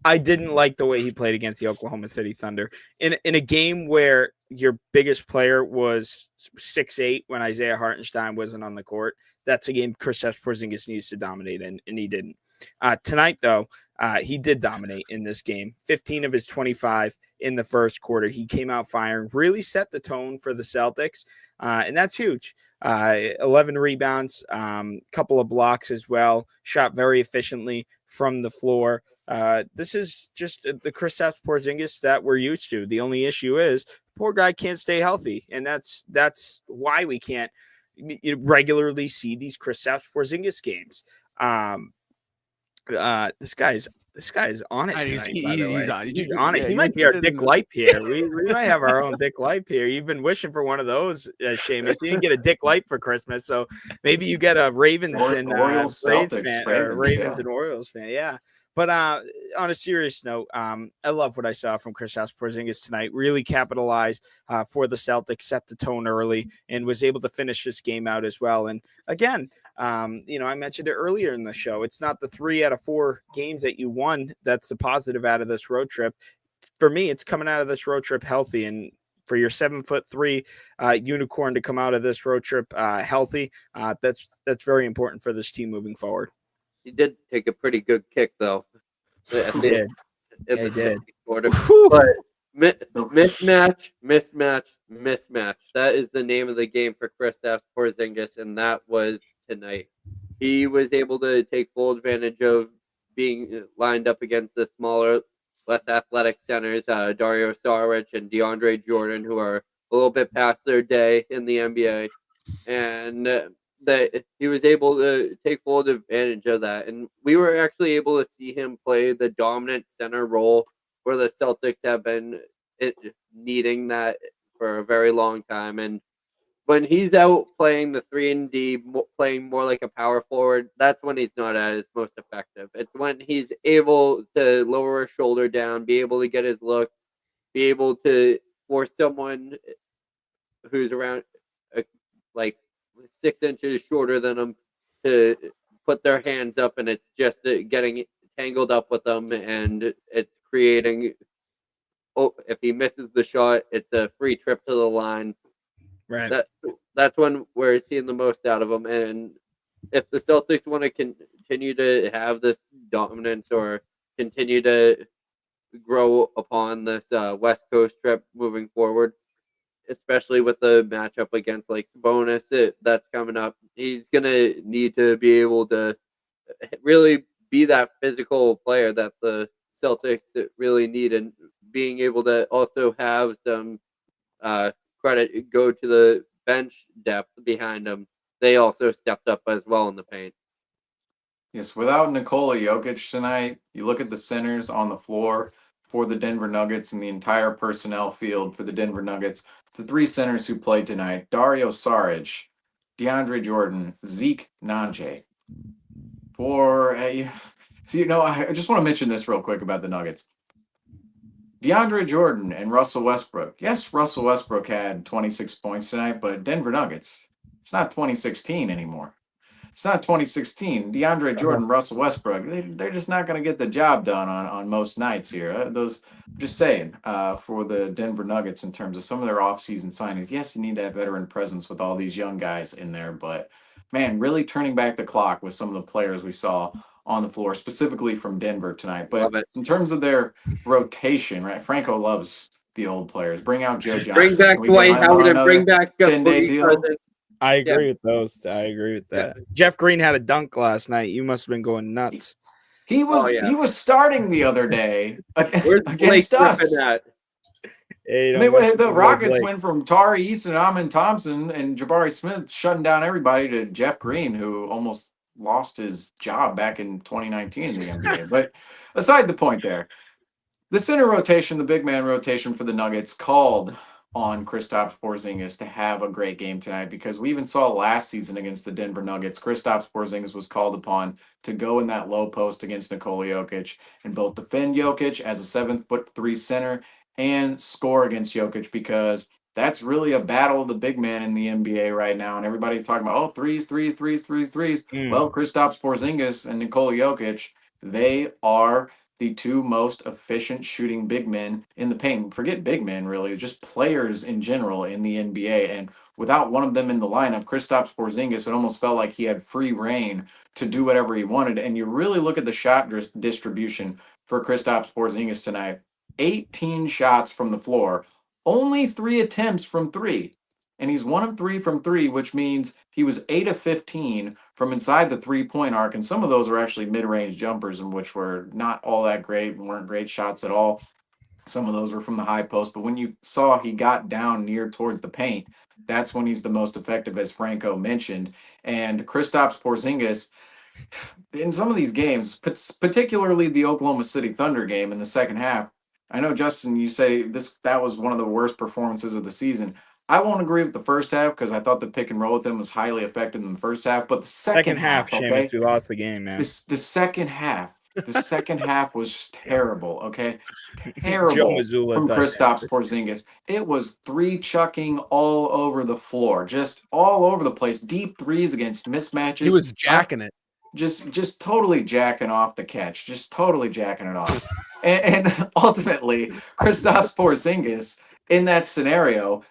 I didn't like the way he played against the Oklahoma City Thunder. In a game where your biggest player was 6'8" when Isaiah Hartenstein wasn't on the court, that's a game Kristaps Porzingis needs to dominate in, and he didn't. Tonight, though, he did dominate in this game. 15 of his 25 in the first quarter. He came out firing, really set the tone for the Celtics, and that's huge. 11 rebounds, couple of blocks as well, shot very efficiently from the floor. This is just the Kristaps Porzingis that we're used to. The only issue is poor guy can't stay healthy, and that's why we can't regularly see these Kristaps Porzingis games. This guy is on it tonight. He's on it. He might be our Dick Lipe here. We might have our own Dick Lipe here. You've been wishing for one of those, Seamus. You didn't get a Dick Lipe for Christmas, so maybe you get a Ravens and Orioles fan, or Ravens and Orioles fan. Yeah. But on a serious note, I love what I saw from Kristaps Porzingis tonight. Really capitalized for the Celtics, set the tone early, and was able to finish this game out as well. And again, I mentioned it earlier in the show. It's not the 3 out of 4 games that you won that's the positive out of this road trip. For me, it's coming out of this road trip healthy. And for your 7'3" unicorn to come out of this road trip healthy, that's very important for this team moving forward. He did take a pretty good kick, though. He did. Quarter. But mismatch. That is the name of the game for Kristaps Porzingis, and that was tonight. He was able to take full advantage of being lined up against the smaller, less athletic centers, Dario Saric and DeAndre Jordan, who are a little bit past their day in the NBA. And that he was able to take full advantage of that. And we were actually able to see him play the dominant center role where the Celtics have been needing that for a very long time. And when he's out playing the 3-and-D, playing more like a power forward, that's when he's not at his most effective. It's when he's able to lower his shoulder down, be able to get his looks, be able to force someone who's around like 6 inches shorter than him to put their hands up, and it's just getting tangled up with them, and it's creating. Oh, if he misses the shot, it's a free trip to the line. Right. That's when we're seeing the most out of him. And if the Celtics want to continue to have this dominance or continue to grow upon this West Coast trip moving forward, especially with the matchup against like Sabonis that's coming up, he's going to need to be able to really be that physical player that the Celtics really need, and being able to also have some credit go to the bench depth behind them. They also stepped up as well in the paint. Yes, without Nikola Jokic tonight, you look at the centers on the floor for the Denver Nuggets and the entire personnel field for the Denver Nuggets. The three centers who played tonight: Dario Saric, DeAndre Jordan, Zeke Nnaji. I just want to mention this real quick about the Nuggets. DeAndre Jordan and Russell Westbrook. Yes, Russell Westbrook had 26 points tonight, but Denver Nuggets, it's not 2016 anymore. It's not 2016. DeAndre Jordan, Russell Westbrook, they're just not going to get the job done on most nights here. Just saying, for the Denver Nuggets in terms of some of their offseason signings, yes, you need that veteran presence with all these young guys in there, but man, really turning back the clock with some of the players we saw on the floor, specifically from Denver tonight. But in terms of their rotation, right? Franco loves the old players. Bring out Joe Johnson. Bring back Dwight Howard and bring back 10-day deal. I agree with those. I agree with that. Yeah. Jeff Green had a dunk last night. You must have been going nuts. He was starting the other day against us. The Rockets went from Tari Eason, Amin Thompson, and Jabari Smith shutting down everybody to Jeff Green, who almost lost his job back in 2019 in the NBA. But aside the point there, the center rotation, the big man rotation for the Nuggets called on Kristaps Porzingis to have a great game tonight, because we even saw last season against the Denver Nuggets, Kristaps Porzingis was called upon to go in that low post against Nikola Jokic and both defend Jokic as a 7'3" center and score against Jokic, because that's really a battle of the big man in the NBA right now. And everybody's talking about, threes. Well, Kristaps Porzingis and Nikola Jokic, they are the two most efficient shooting big men in the paint. Forget big men, really, just players in general in the NBA. And without one of them in the lineup, Kristaps Porzingis, it almost felt like he had free reign to do whatever he wanted. And you really look at the shot distribution for Kristaps Porzingis tonight. 18 shots from the floor, only 3 attempts from 3. And he's 1 of 3 from 3, which means he was 8 of 15 from inside the 3-point arc. And some of those were actually mid-range jumpers, in which were not all that great and weren't great shots at all. Some of those were from the high post. But when you saw he got down near towards the paint, that's when he's the most effective, as Franco mentioned. And Kristaps Porzingis, in some of these games, particularly the Oklahoma City Thunder game in the second half, I know, Justin, you say that was one of the worst performances of the season. I won't agree with the first half, because I thought the pick and roll with him was highly effective in the first half. But the second half, Seamus, we lost the game, man. The second half was terrible. Okay, terrible from Kristaps Porzingis. It was 3 chucking all over the floor, just all over the place. Deep threes against mismatches. He was jacking it. Just totally jacking off the catch, just totally jacking it off. And ultimately, Kristaps Porzingis in that scenario,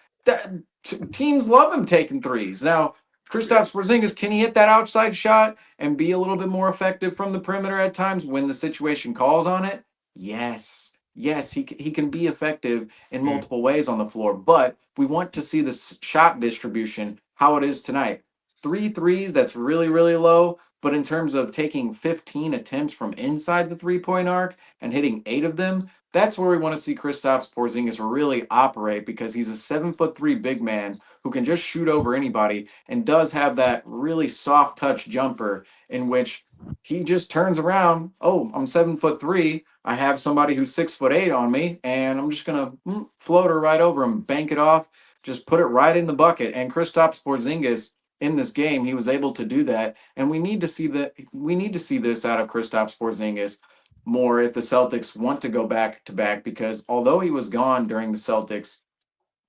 teams love him taking threes. Now, Kristaps Porzingis, can he hit that outside shot and be a little bit more effective from the perimeter at times when the situation calls on it? Yes, he can be effective in multiple ways on the floor, but we want to see the shot distribution, how it is tonight. 3 threes, that's really, really low. But in terms of taking 15 attempts from inside the 3-point arc and hitting 8 of them, that's where we want to see Kristaps Porzingis really operate, because he's a 7'3" big man who can just shoot over anybody and does have that really soft touch jumper in which he just turns around. Oh, I'm 7'3". I have somebody who's 6'8" on me, and I'm just gonna float her right over him, bank it off, just put it right in the bucket. And Kristaps Porzingis, in this game, he was able to do that, and we need to see this out of Kristaps Porzingis more if the Celtics want to go back to back, because although he was gone during the Celtics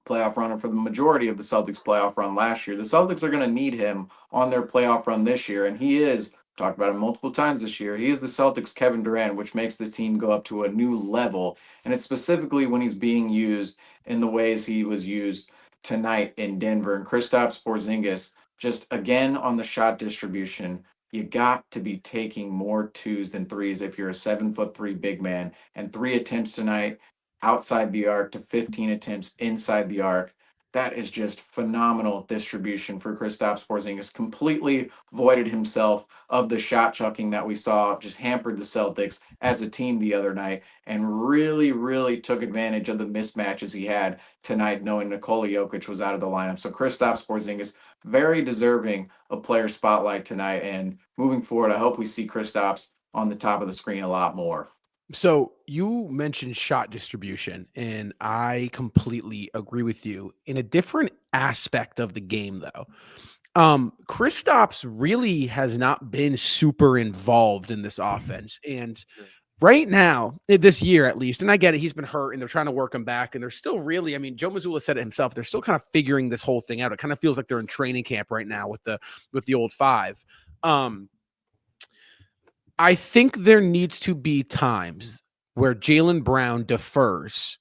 playoff run, and for the majority of the Celtics playoff run last year, the Celtics are going to need him on their playoff run this year. And he is, talked about him multiple times this year, he is the Celtics Kevin Durant, which makes this team go up to a new level. And it's specifically when he's being used in the ways he was used tonight in Denver. And Kristaps Porzingis, just again on the shot distribution, you got to be taking more 2s than 3s if you're a 7'3" big man. And 3 attempts tonight outside the arc to 15 attempts inside the arc. That is just phenomenal distribution for Kristaps Porzingis. Completely voided himself of the shot chucking that we saw, just hampered the Celtics as a team the other night, and really, really took advantage of the mismatches he had tonight, knowing Nikola Jokic was out of the lineup. So Kristaps Porzingis, very deserving of player spotlight tonight. And moving forward, I hope we see Kristaps on the top of the screen a lot more. So you mentioned shot distribution, and I completely agree with you. In a different aspect of the game, though, Kristaps really has not been super involved in this offense. And right now, this year at least, and I get it, he's been hurt and they're trying to work him back. And they're still really, I mean, Joe Mazzulla said it himself, they're still kind of figuring this whole thing out. It kind of feels like they're in training camp right now with the old five. I think there needs to be times where Jaylen Brown defers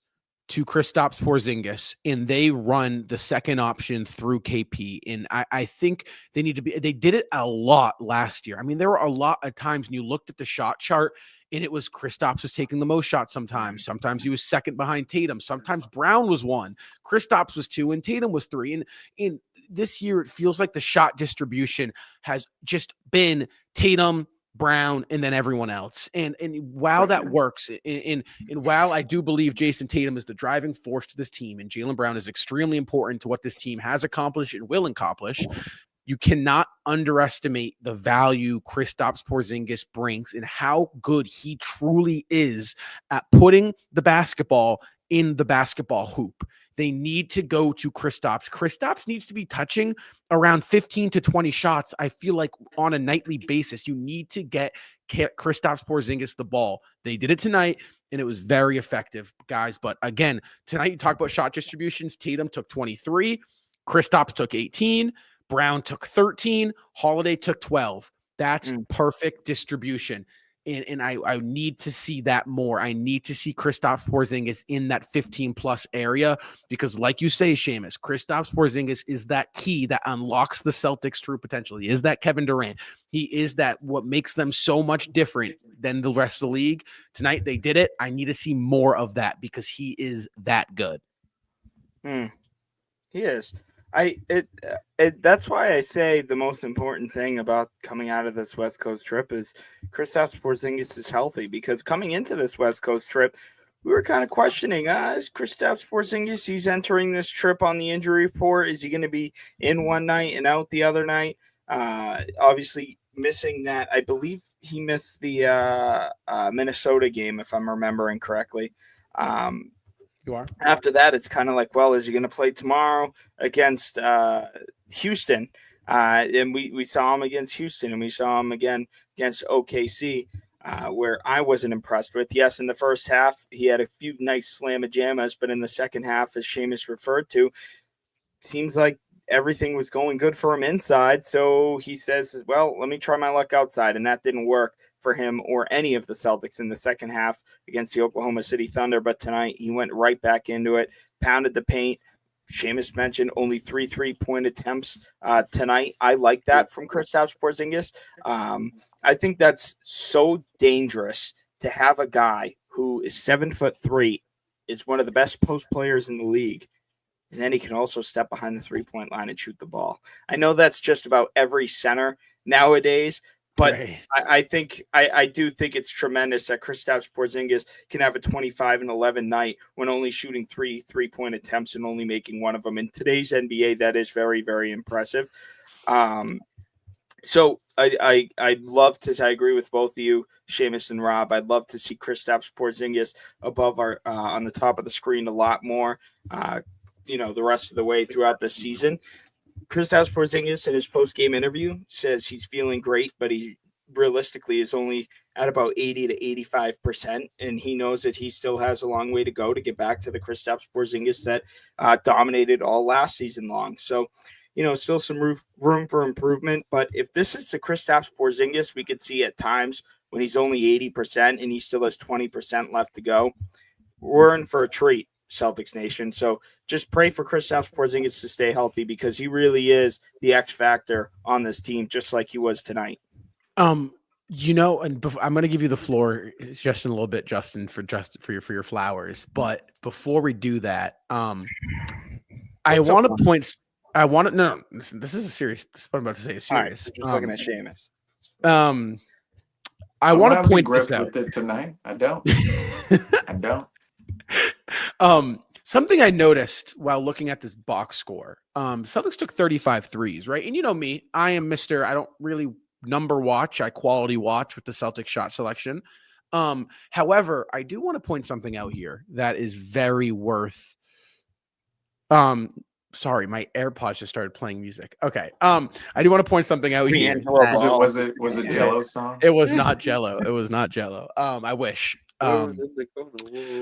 to Kristaps Porzingis and they run the second option through KP. And I think they need to be, they did it a lot last year. I mean, there were a lot of times when you looked at the shot chart and it was Kristaps was taking the most shots sometimes. Sometimes he was second behind Tatum. Sometimes Brown was one, Kristaps was two, and Tatum was three. And this year, it feels like the shot distribution has just been Tatum, Brown, and then everyone else. And while that works, and while I do believe Jason Tatum is the driving force to this team, and Jaylen Brown is extremely important to what this team has accomplished and will accomplish, you cannot underestimate the value Kristaps Porzingis brings and how good he truly is at putting the basketball in the basketball hoop. They need to go to Kristaps. Kristaps needs to be touching around 15 to 20 shots. I feel like on a nightly basis, you need to get Kristaps Porzingis the ball. They did it tonight, and it was very effective, guys. But again, tonight you talk about shot distributions. Tatum took 23. Kristaps took 18. Brown took 13. Holiday took 12. That's perfect distribution. And I need to see that more. I need to see Kristaps Porzingis in that 15-plus area because, like you say, Seamus, Kristaps Porzingis is that key that unlocks the Celtics' true potential. He is that Kevin Durant. He is that what makes them so much different than the rest of the league. Tonight, they did it. I need to see more of that because he is that good. He is. That's why I say the most important thing about coming out of this West Coast trip is Kristaps Porzingis is healthy, because coming into this West Coast trip, we were kind of questioning, is Kristaps Porzingis, he's entering this trip on the injury report. Is he going to be in one night and out the other night? Obviously missing that. I believe he missed the Minnesota game, if I'm remembering correctly. You are. After that, it's kind of like, well, is he going to play tomorrow against Houston? And we saw him against Houston, and we saw him again against OKC, where I wasn't impressed with. Yes, in the first half, he had a few nice slam-a-jammas, but in the second half, as Seamus referred to, seems like everything was going good for him inside. So he says, well, let me try my luck outside, and that didn't work for him or any of the Celtics in the second half against the Oklahoma City Thunder. But tonight he went right back into it, pounded the paint. Seamus mentioned only 3 3-point attempts tonight. I like that from Kristaps Porzingis. I think that's so dangerous to have a guy who is 7'3", is one of the best post players in the league, and then he can also step behind the 3-point line and shoot the ball. I know that's just about every center nowadays, but right. I do think it's tremendous that Kristaps Porzingis can have a 25-11 night when only shooting 3 3-point attempts and only making one of them. In today's NBA, that is very, very impressive. So I'd love to. I agree with both of you, Seamus and Rob. I'd love to see Kristaps Porzingis above our on the top of the screen a lot more. The rest of the way throughout the season. Kristaps Porzingis in his post-game interview says he's feeling great, but he realistically is only at about 80 to 85%, and he knows that he still has a long way to go to get back to the Kristaps Porzingis that dominated all last season long. So, still some room for improvement, but if this is the Kristaps Porzingis we could see at times when he's only 80% and he still has 20% left to go, we're in for a treat, Celtics Nation. So just pray for Kristaps Porzingis to stay healthy, because he really is the X factor on this team, just like he was tonight. And I'm going to give you the floor just in a little bit, Justin, for your flowers. But before we do that, I What's up, want Mark? to point. I want to no. This is a serious. What I'm about to say is All right, serious. just looking at Seamus. I I'm want not to be point this gripped out. with it tonight. I don't. I don't. Something I noticed while looking at this box score. Celtics took 35 threes, right? And you know me, I am Mr. I don't really number watch, I quality watch with the Celtics shot selection. However, I do want to point something out here that is very worth. Sorry, my AirPods just started playing music. Okay. I do want to point something out here. D'Angelo that- Ball. Was it Jello song? It was not Jello. It was not Jello. I wish. Throw it in the corner.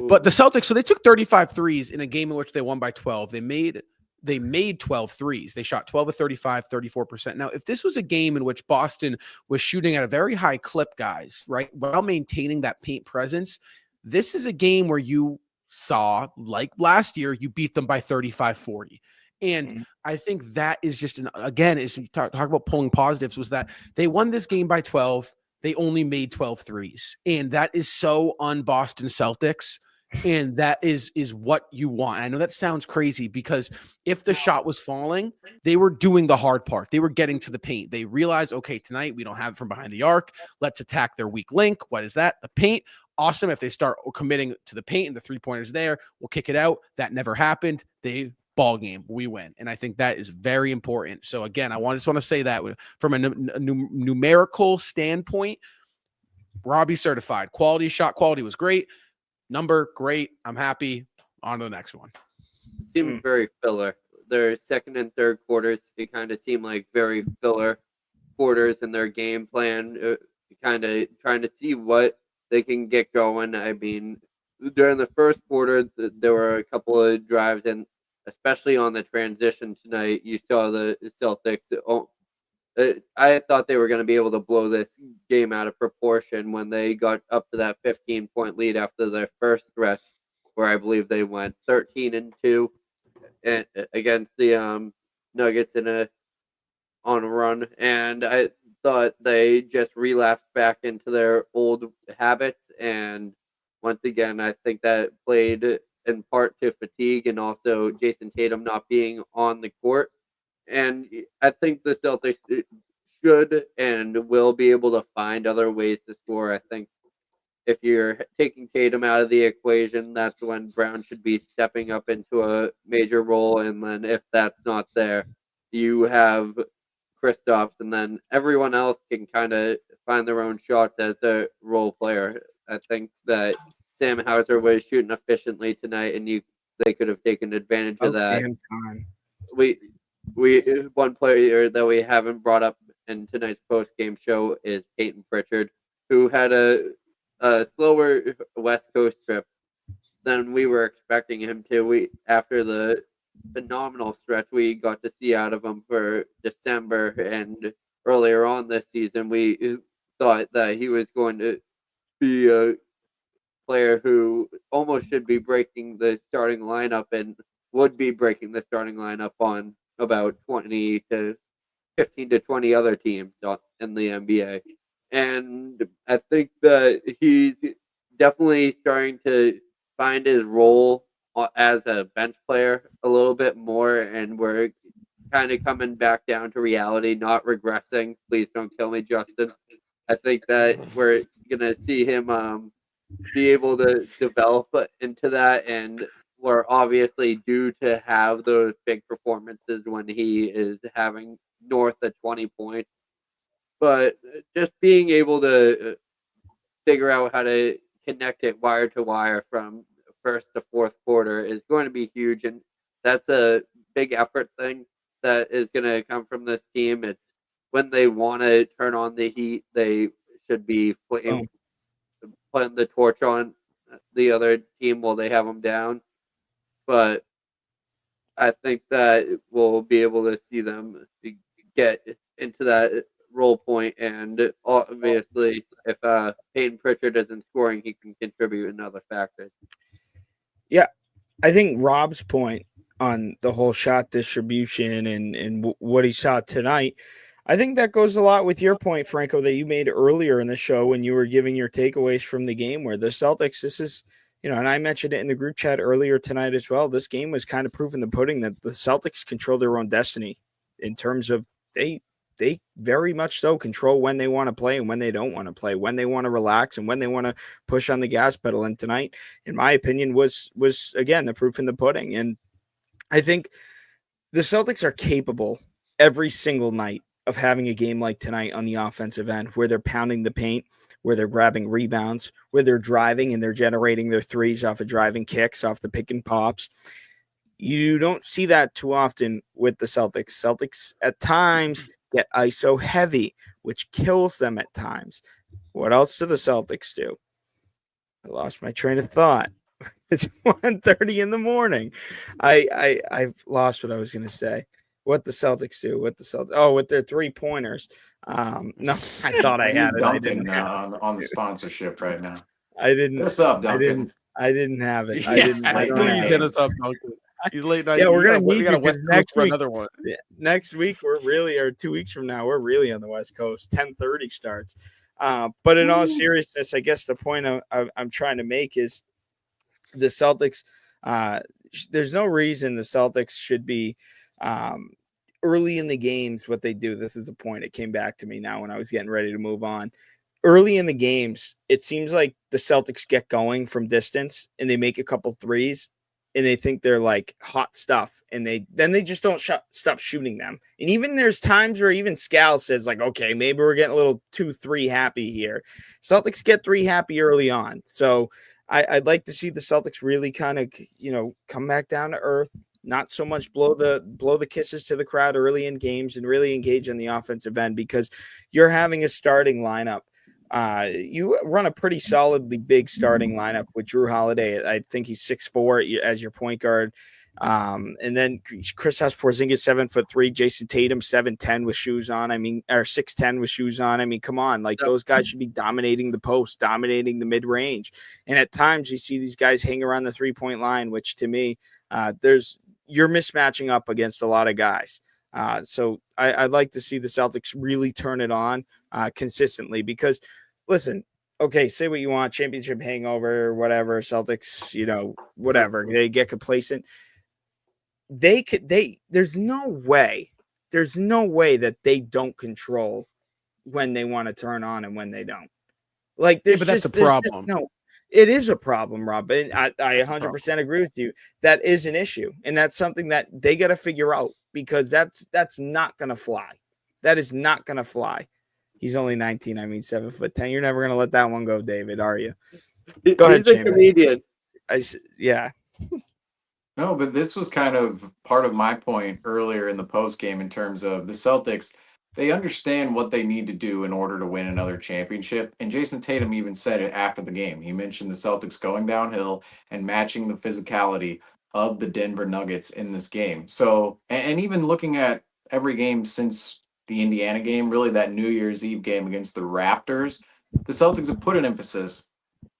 Whoa. But the Celtics, so they took 35 threes in a game in which they won by 12. They made 12 threes. They shot 12 of 35, 34%. Now, if this was a game in which Boston was shooting at a very high clip, guys, right, while maintaining that paint presence, this is a game where you saw, like last year, you beat them by 35, 40. And I think that is just, again, as you talk about pulling positives, was that they won this game by 12. They only made 12 threes. And that is so un-Boston Celtics. And that is what you want. I know that sounds crazy because if the shot was falling, they were doing the hard part. They were getting to the paint. They realized, okay, tonight we don't have it from behind the arc. Let's attack their weak link. What is that? The paint. Awesome. If they start committing to the paint and the three-pointers there, we'll kick it out. That never happened. Ball game, we win. And I think that is very important. So again, I just want to say that from a numerical standpoint, Robbie certified. Quality, shot quality was great. Number, great. I'm happy. On to the next one. Seemed very filler. Their second and third quarters, it kind of seemed like very filler quarters in their game plan, kind of trying to see what they can get going. I mean, during the first quarter, there were a couple of drives, and especially on the transition tonight, you saw the Celtics. I thought they were going to be able to blow this game out of proportion when they got up to that 15-point lead after their first stretch, where I believe they went 13-2 against the Nuggets on a run, and I thought they just relapsed back into their old habits. And once again, I think that played in part to fatigue and also Jason Tatum not being on the court. And I think the Celtics should and will be able to find other ways to score. I think if you're taking Tatum out of the equation, that's when Brown should be stepping up into a major role. And then if that's not there, you have Kristaps, and then everyone else can kind of find their own shots as a role player. I think that Sam Hauser was shooting efficiently tonight, and they could have taken advantage of that. Time. We one player that we haven't brought up in tonight's post game show is Peyton Pritchard, who had a slower West Coast trip than we were expecting him to. After the phenomenal stretch we got to see out of him for December and earlier on this season, we thought that he was going to be a player who almost should be breaking the starting lineup and would be breaking the starting lineup on about 15 to 20 other teams in the NBA. And I think that he's definitely starting to find his role as a bench player a little bit more, and we're kind of coming back down to reality, not regressing. Please don't kill me, Justin. I think that we're going to see him be able to develop into that, and we're obviously due to have those big performances when he is having north of 20 points. But just being able to figure out how to connect it wire to wire from first to fourth quarter is going to be huge, and that's a big effort thing that is going to come from this team. It's when they want to turn on the heat, they should be putting the torch on the other team while they have them down. But I think that we'll be able to see them get into that role point, and obviously if Peyton Pritchard isn't scoring, he can contribute in other factors. Yeah, I think Rob's point on the whole shot distribution and what he saw tonight, I think that goes a lot with your point, Franco, that you made earlier in the show when you were giving your takeaways from the game, where the Celtics, And I mentioned it in the group chat earlier tonight as well. This game was kind of proving the pudding that the Celtics control their own destiny in terms of they very much so control when they want to play and when they don't want to play, when they want to relax and when they want to push on the gas pedal. And tonight, in my opinion, was again the proof in the pudding. And I think the Celtics are capable every single night of having a game like tonight on the offensive end where they're pounding the paint, where they're grabbing rebounds, where they're driving and they're generating their threes off of driving kicks, off the pick and pops. You don't see that too often with the Celtics. Celtics at times get ISO heavy, which kills them at times. What else do the Celtics do? I lost my train of thought. It's 1:30 in the morning. I've lost what I was going to say. What the Celtics do? With their 3-pointers. No, I thought I had it. I didn't on the sponsorship right now. I didn't. What's up, Duncan? I didn't have it. Please hit us up, Duncan. You late night. Yeah, we're gonna need you West next for week. another one. Next week or 2 weeks from now, we're really on the West Coast. 10:30 starts. But in all seriousness, I guess the point I'm trying to make is the Celtics. There's no reason the Celtics should be early in the games. What they do. This is the point. It came back to me now when I was getting ready to move on. Early in the games, it seems like the Celtics get going from distance and they make a couple threes. And they think they're like hot stuff, and they just don't stop shooting them. And even there's times where even Scal says like, okay, maybe we're getting a little 2-3 happy here. Celtics get 3 happy early on, so I'd like to see the Celtics really kind of come back down to earth, not so much blow the kisses to the crowd early in games, and really engage on the offensive end because you're having a starting lineup. You run a pretty solidly big starting lineup with Jrue Holiday. I think he's 6'4" as your point guard. And then Kristaps Porzingis 7'3", Jason Tatum 7'10" with shoes on. Or 6'10" with shoes on. I mean, come on, those guys should be dominating the post, dominating the mid range. And at times you see these guys hang around the 3-point line, which to me, you're mismatching up against a lot of guys. So I'd like to see the Celtics really turn it on consistently because, listen, okay, say what you want, championship hangover, whatever, Celtics, whatever, they get complacent. There's no way that they don't control when they want to turn on and when they don't. But that's a problem. It is a problem, Rob. And I 100% agree with you. That is an issue. And that's something that they got to figure out because that's not going to fly. That is not going to fly. He's only 19. 7'10". You're never going to let that one go, David, are you? Go ahead, He's a comedian. Yeah. No, but this was kind of part of my point earlier in the post game in terms of the Celtics. They understand what they need to do in order to win another championship. And Jason Tatum even said it after the game. He mentioned the Celtics going downhill and matching the physicality of the Denver Nuggets in this game. So, and even looking at every game since the Indiana game, really that New Year's Eve game against the Raptors, the Celtics have put an emphasis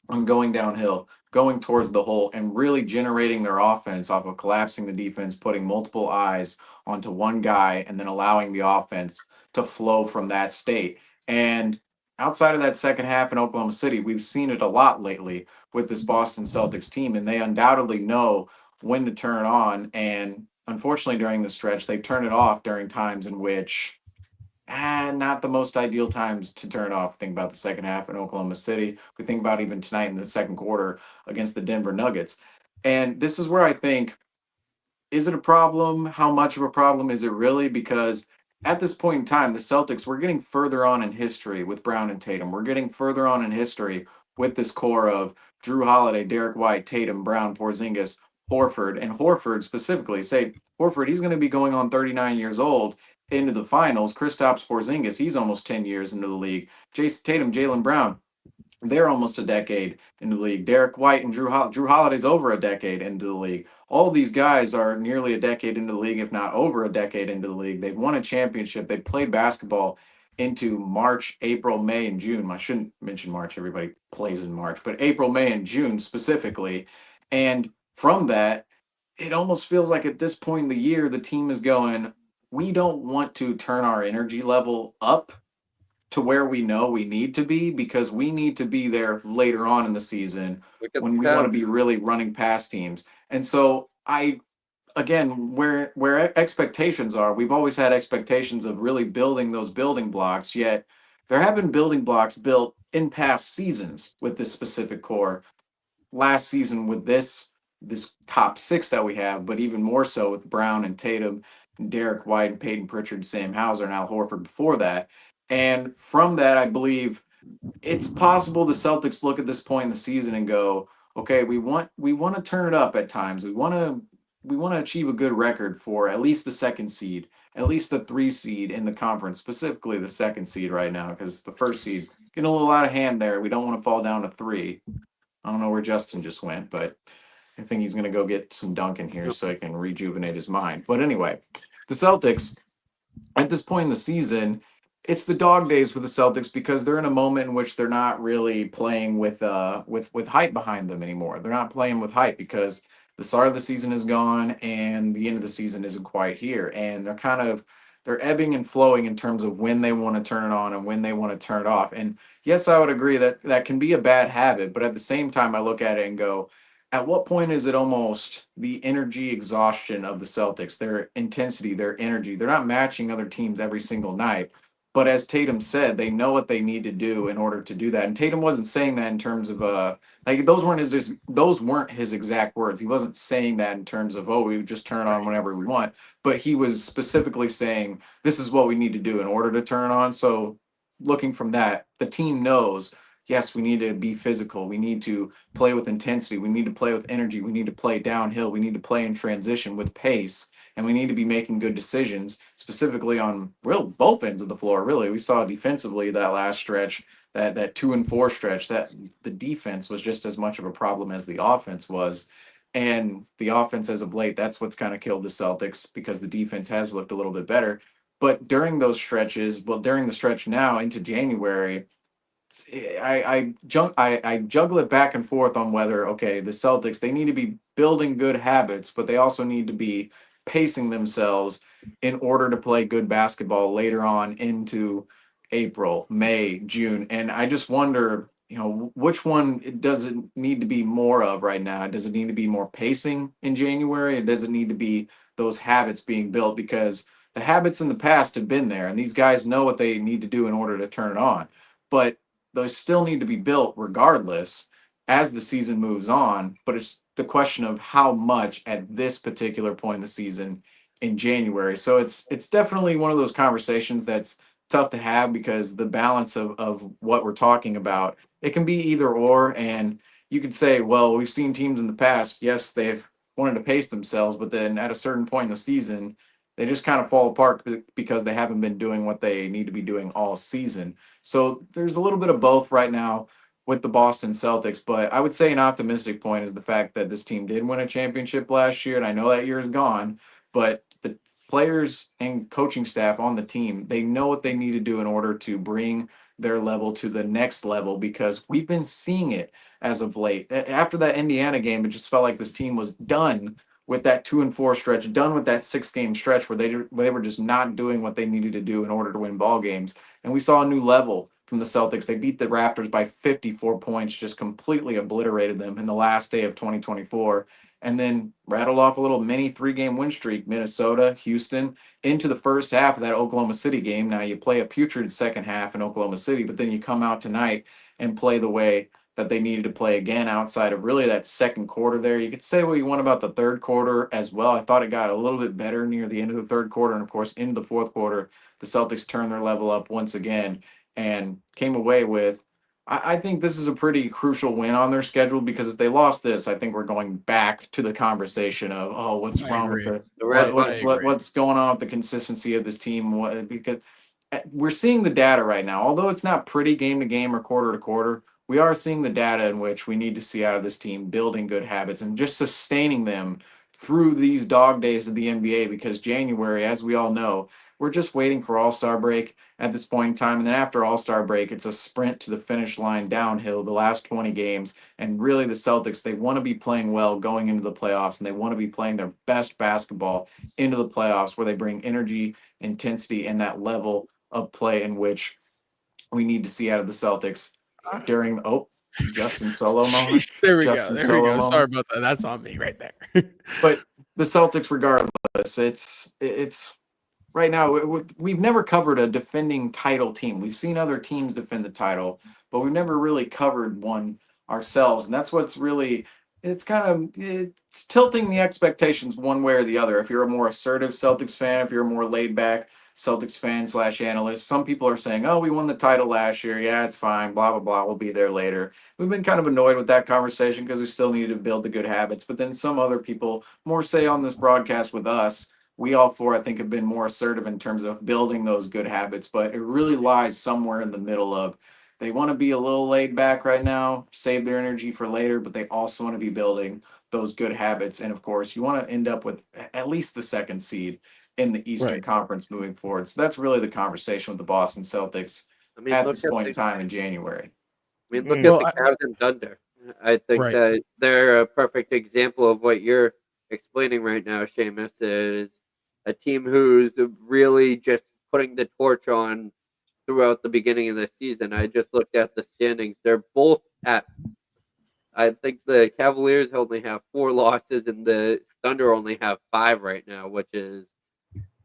on going downhill, going towards the hole, and really generating their offense off of collapsing the defense, putting multiple eyes onto one guy, and then allowing the offense to flow from that state. And outside of that second half in Oklahoma City, we've seen it a lot lately with this Boston Celtics team, and they undoubtedly know when to turn it on. And unfortunately, during the stretch, they turn it off during times in which not the most ideal times to turn off. Think about the second half in Oklahoma City. We think about even tonight in the second quarter against the Denver Nuggets. And this is where I think, is it a problem? How much of a problem is it really? Because at this point in time, the Celtics, we're getting further on in history with Brown and Tatum. We're getting further on in history with this core of Jrue Holiday, Derek White, Tatum, Brown, Porzingis, Horford, and Horford specifically. Say Horford, he's going to be going on 39 years old into the finals. Kristaps Porzingis, he's almost 10 years into the league. Jason Tatum, Jaylen Brown, they're almost a decade into the league. Derek White and Jrue Holiday's over a decade into the league. All these guys are nearly a decade into the league, if not over a decade into the league. They've won a championship. They've played basketball into March, April, May, and June. I shouldn't mention March. Everybody plays in March. But April, May, and June specifically. And from that, it almost feels like at this point in the year, the team is going, we don't want to turn our energy level up to where we know we need to be, because we need to be there later on in the season Look at when the we want to Cavs. be really running past teams. And so again, where expectations are, we've always had expectations of really building those building blocks, yet there have been building blocks built in past seasons with this specific core. Last season with this top six that we have, but even more so with Brown and Tatum, and Derek White and Peyton Pritchard, Sam Hauser, and Al Horford before that. And from that, I believe it's possible the Celtics look at this point in the season and go, okay, we want to turn it up at times. We want to achieve a good record for at least the second seed, at least the 3 seed in the conference, specifically the second seed right now, because the first seed getting a little out of hand there. We don't want to fall down to 3. I don't know where Justin just went, but I think he's going to go get some dunk in here so he can rejuvenate his mind. But anyway, the Celtics, at this point in the season, it's the dog days for the Celtics because they're in a moment in which they're not really playing with hype behind them anymore. They're not playing with hype because the start of the season is gone and the end of the season isn't quite here. And they're ebbing and flowing in terms of when they want to turn it on and when they want to turn it off. And yes, I would agree that that can be a bad habit, but at the same time, I look at it and go, at what point is it almost the energy exhaustion of the Celtics, their intensity, their energy? They're not matching other teams every single night. But as Tatum said, they know what they need to do in order to do that. And Tatum wasn't saying that in terms of like those weren't his exact words. He wasn't saying that in terms of, oh, we just turn it on whenever we want. But he was specifically saying this is what we need to do in order to turn it on. So looking from that, the team knows, yes, we need to be physical. We need to play with intensity. We need to play with energy. We need to play downhill. We need to play in transition with pace. And we need to be making good decisions, specifically on both ends of the floor. Really, we saw defensively that last stretch, that 2 and 4 stretch, that the defense was just as much of a problem as the offense was. And the offense as of late, that's what's kind of killed the Celtics because the defense has looked a little bit better. But during those stretches, during the stretch now into January, I juggle it back and forth on whether, okay, the Celtics, they need to be building good habits, but they also need to be pacing themselves in order to play good basketball later on into April, May, June. And I just wonder, which one does it need to be more of right now? Does it need to be more pacing in January? Or does it need to be those habits being built? Because the habits in the past have been there, and these guys know what they need to do in order to turn it on. But those still need to be built regardless as the season moves on. But it's the question of how much at this particular point in the season in January. So it's definitely one of those conversations that's tough to have because the balance of what we're talking about, it can be either or. And you could say, well, we've seen teams in the past, yes, they've wanted to pace themselves, but then at a certain point in the season, they just kind of fall apart because they haven't been doing what they need to be doing all season. So there's a little bit of both right now with the Boston Celtics, but I would say an optimistic point is the fact that this team did win a championship last year, and I know that year is gone, but the players and coaching staff on the team, they know what they need to do in order to bring their level to the next level because we've been seeing it as of late. After that Indiana game, it just felt like this team was done with that 2 and 4 stretch, done with that 6-game stretch where they were just not doing what they needed to do in order to win ball games. And we saw a new level from the Celtics. They beat the Raptors by 54 points, just completely obliterated them in the last day of 2024. And then rattled off a little mini 3-game win streak, Minnesota, Houston, into the first half of that Oklahoma City game. Now you play a putrid second half in Oklahoma City, but then you come out tonight and play the way that they needed to play again outside of really that second quarter there. You could say what you want about the third quarter as well. I thought it got a little bit better near the end of the third quarter. And of course, into the fourth quarter, the Celtics turned their level up once again and came away with, I think this is a pretty crucial win on their schedule because if they lost this, I think we're going back to the conversation of, oh, what's wrong with what's going on with the consistency of this team? Because we're seeing the data right now. Although it's not pretty game to game or quarter to quarter, we are seeing the data in which we need to see out of this team building good habits and just sustaining them through these dog days of the NBA because January, as we all know, we're just waiting for All-Star break at this point in time. And then after All-Star break, it's a sprint to the finish line downhill the last 20 games. And really the Celtics, they want to be playing well going into the playoffs and they want to be playing their best basketball into the playoffs where they bring energy, intensity, and that level of play in which we need to see out of the Celtics during Justin solo moment. Jeez, there we Justin go. There we solo go. moment. Sorry about that. That's on me right there. But the Celtics, regardless, it's right now. We've never covered a defending title team. We've seen other teams defend the title, but we've never really covered one ourselves, and that's what's really. It's tilting the expectations one way or the other. If you're a more assertive Celtics fan, if you're a more laid back Celtics fan / analyst, some people are saying, "Oh, we won the title last year. Yeah, it's fine. Blah blah blah. We'll be there later." We've been kind of annoyed with that conversation because we still need to build the good habits. But then some other people, more say on this broadcast with us, we all four, I think, have been more assertive in terms of building those good habits. But it really lies somewhere in the middle of they want to be a little laid back right now, save their energy for later, but they also want to be building those good habits. And of course, you want to end up with at least the second seed in the Eastern Conference moving forward. So that's really the conversation with the Boston Celtics at this point in time in January. Look at the Cavs and Thunder. I think that they're a perfect example of what you're explaining right now, Seamus, is a team who's really just putting the torch on throughout the beginning of the season. I just looked at the standings. They're both I think the Cavaliers only have 4 losses and the Thunder only have 5 right now, which is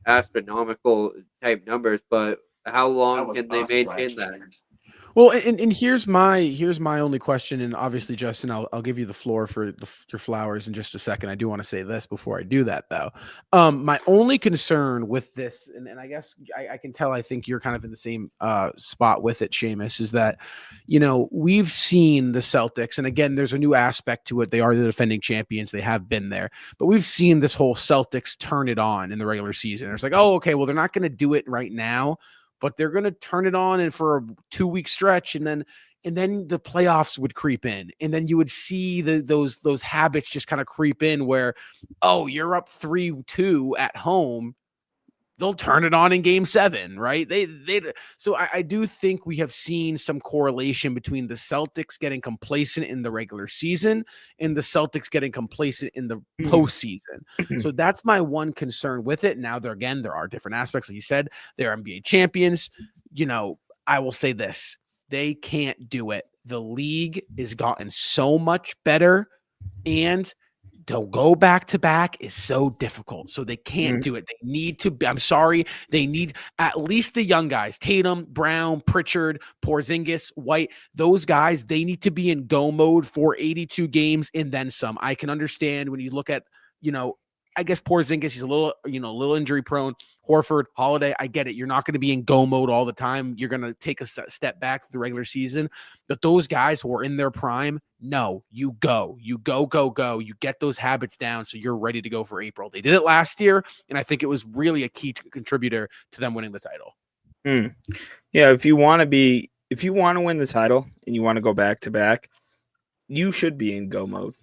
astronomical type numbers. But how long can they maintain that? Well, and here's my only question, and obviously, Justin, I'll give you the floor for your flowers in just a second. I do want to say this before I do that, though. My only concern with this, and I guess I can tell, I think you're kind of in the same spot with it, Seamus, is that, we've seen the Celtics, and again, there's a new aspect to it. They are the defending champions. They have been there, but we've seen this whole Celtics turn it on in the regular season. It's like, oh, okay, well, they're not going to do it right now, but they're going to turn it on and for a 2-week stretch. And then the playoffs would creep in. And then you would see those habits just kind of creep in where, oh, you're up 3-2 at home. They'll turn it on in game 7, right? So I do think we have seen some correlation between the Celtics getting complacent in the regular season and the Celtics getting complacent in the postseason. So that's my one concern with it. Now, there are different aspects. Like you said, they're NBA champions. I will say this. They can't do it. The league has gotten so much better, and to go back to back is so difficult. So they can't do it. They need to be, I'm sorry. They need at least the young guys, Tatum, Brown, Pritchard, Porzingis, White, those guys, they need to be in go mode for 82 games and then some. I can understand when you look at, I guess Porzingis, he's a little injury prone. Horford, Holiday, I get it. You're not going to be in go mode all the time. You're going to take a step back to the regular season. But those guys who are in their prime, no, you go. You go. You get those habits down so you're ready to go for April. They did it last year, and I think it was really a key contributor to them winning the title. Yeah, if you want to win the title and you want to go back to back, you should be in go mode.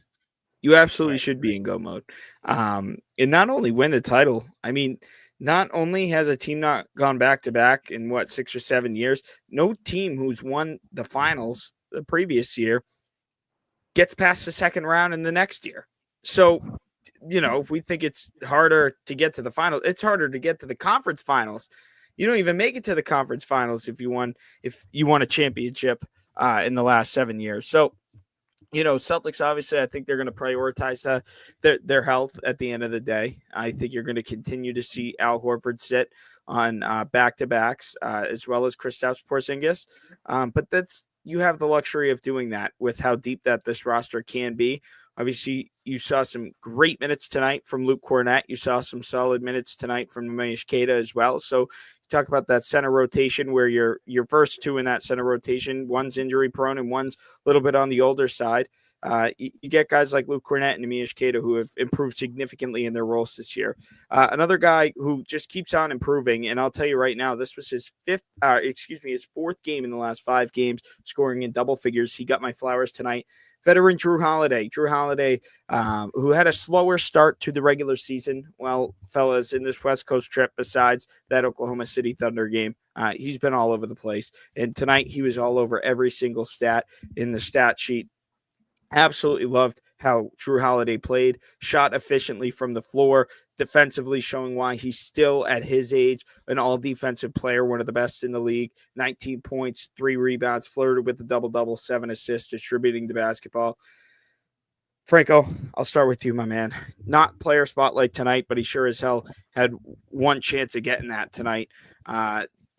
You absolutely should be in go mode. And not only win the title, I mean, not only has a team not gone back to back in 6 or 7 years, no team who's won the finals the previous year gets past the second round in the next year. So, if we think it's harder to get to the finals, it's harder to get to the conference finals. You don't even make it to the conference finals if you won a championship in the last 7 years. So, Celtics, obviously, I think they're going to prioritize their health at the end of the day. I think you're going to continue to see Al Horford sit on back-to-backs as well as Kristaps Porzingis. But you have the luxury of doing that with how deep that this roster can be. Obviously, you saw some great minutes tonight from Luke Cornett. You saw some solid minutes tonight from Neemias Queta as well. So talk about that center rotation where your first 2 in that center rotation, one's injury prone and one's a little bit on the older side. You get guys like Luke Cornett and Neemias Queta who have improved significantly in their roles this year. Another guy who just keeps on improving, and I'll tell you right now, this was his fourth game in the last 5 games, scoring in double figures. He got my flowers tonight. Veteran Drew Holiday, who had a slower start to the regular season. Well, fellas, in this West Coast trip, besides that Oklahoma City Thunder game, he's been all over the place. And tonight he was all over every single stat in the stat sheet. Absolutely loved how Drew Holiday played, shot efficiently from the floor, defensively showing why he's still at his age an all-defensive player, one of the best in the league. 19 points, 3 rebounds, flirted with the double-double, 7 assists, distributing the basketball. Franco, I'll start with you, my man. Not player spotlight tonight, but he sure as hell had one chance of getting that tonight.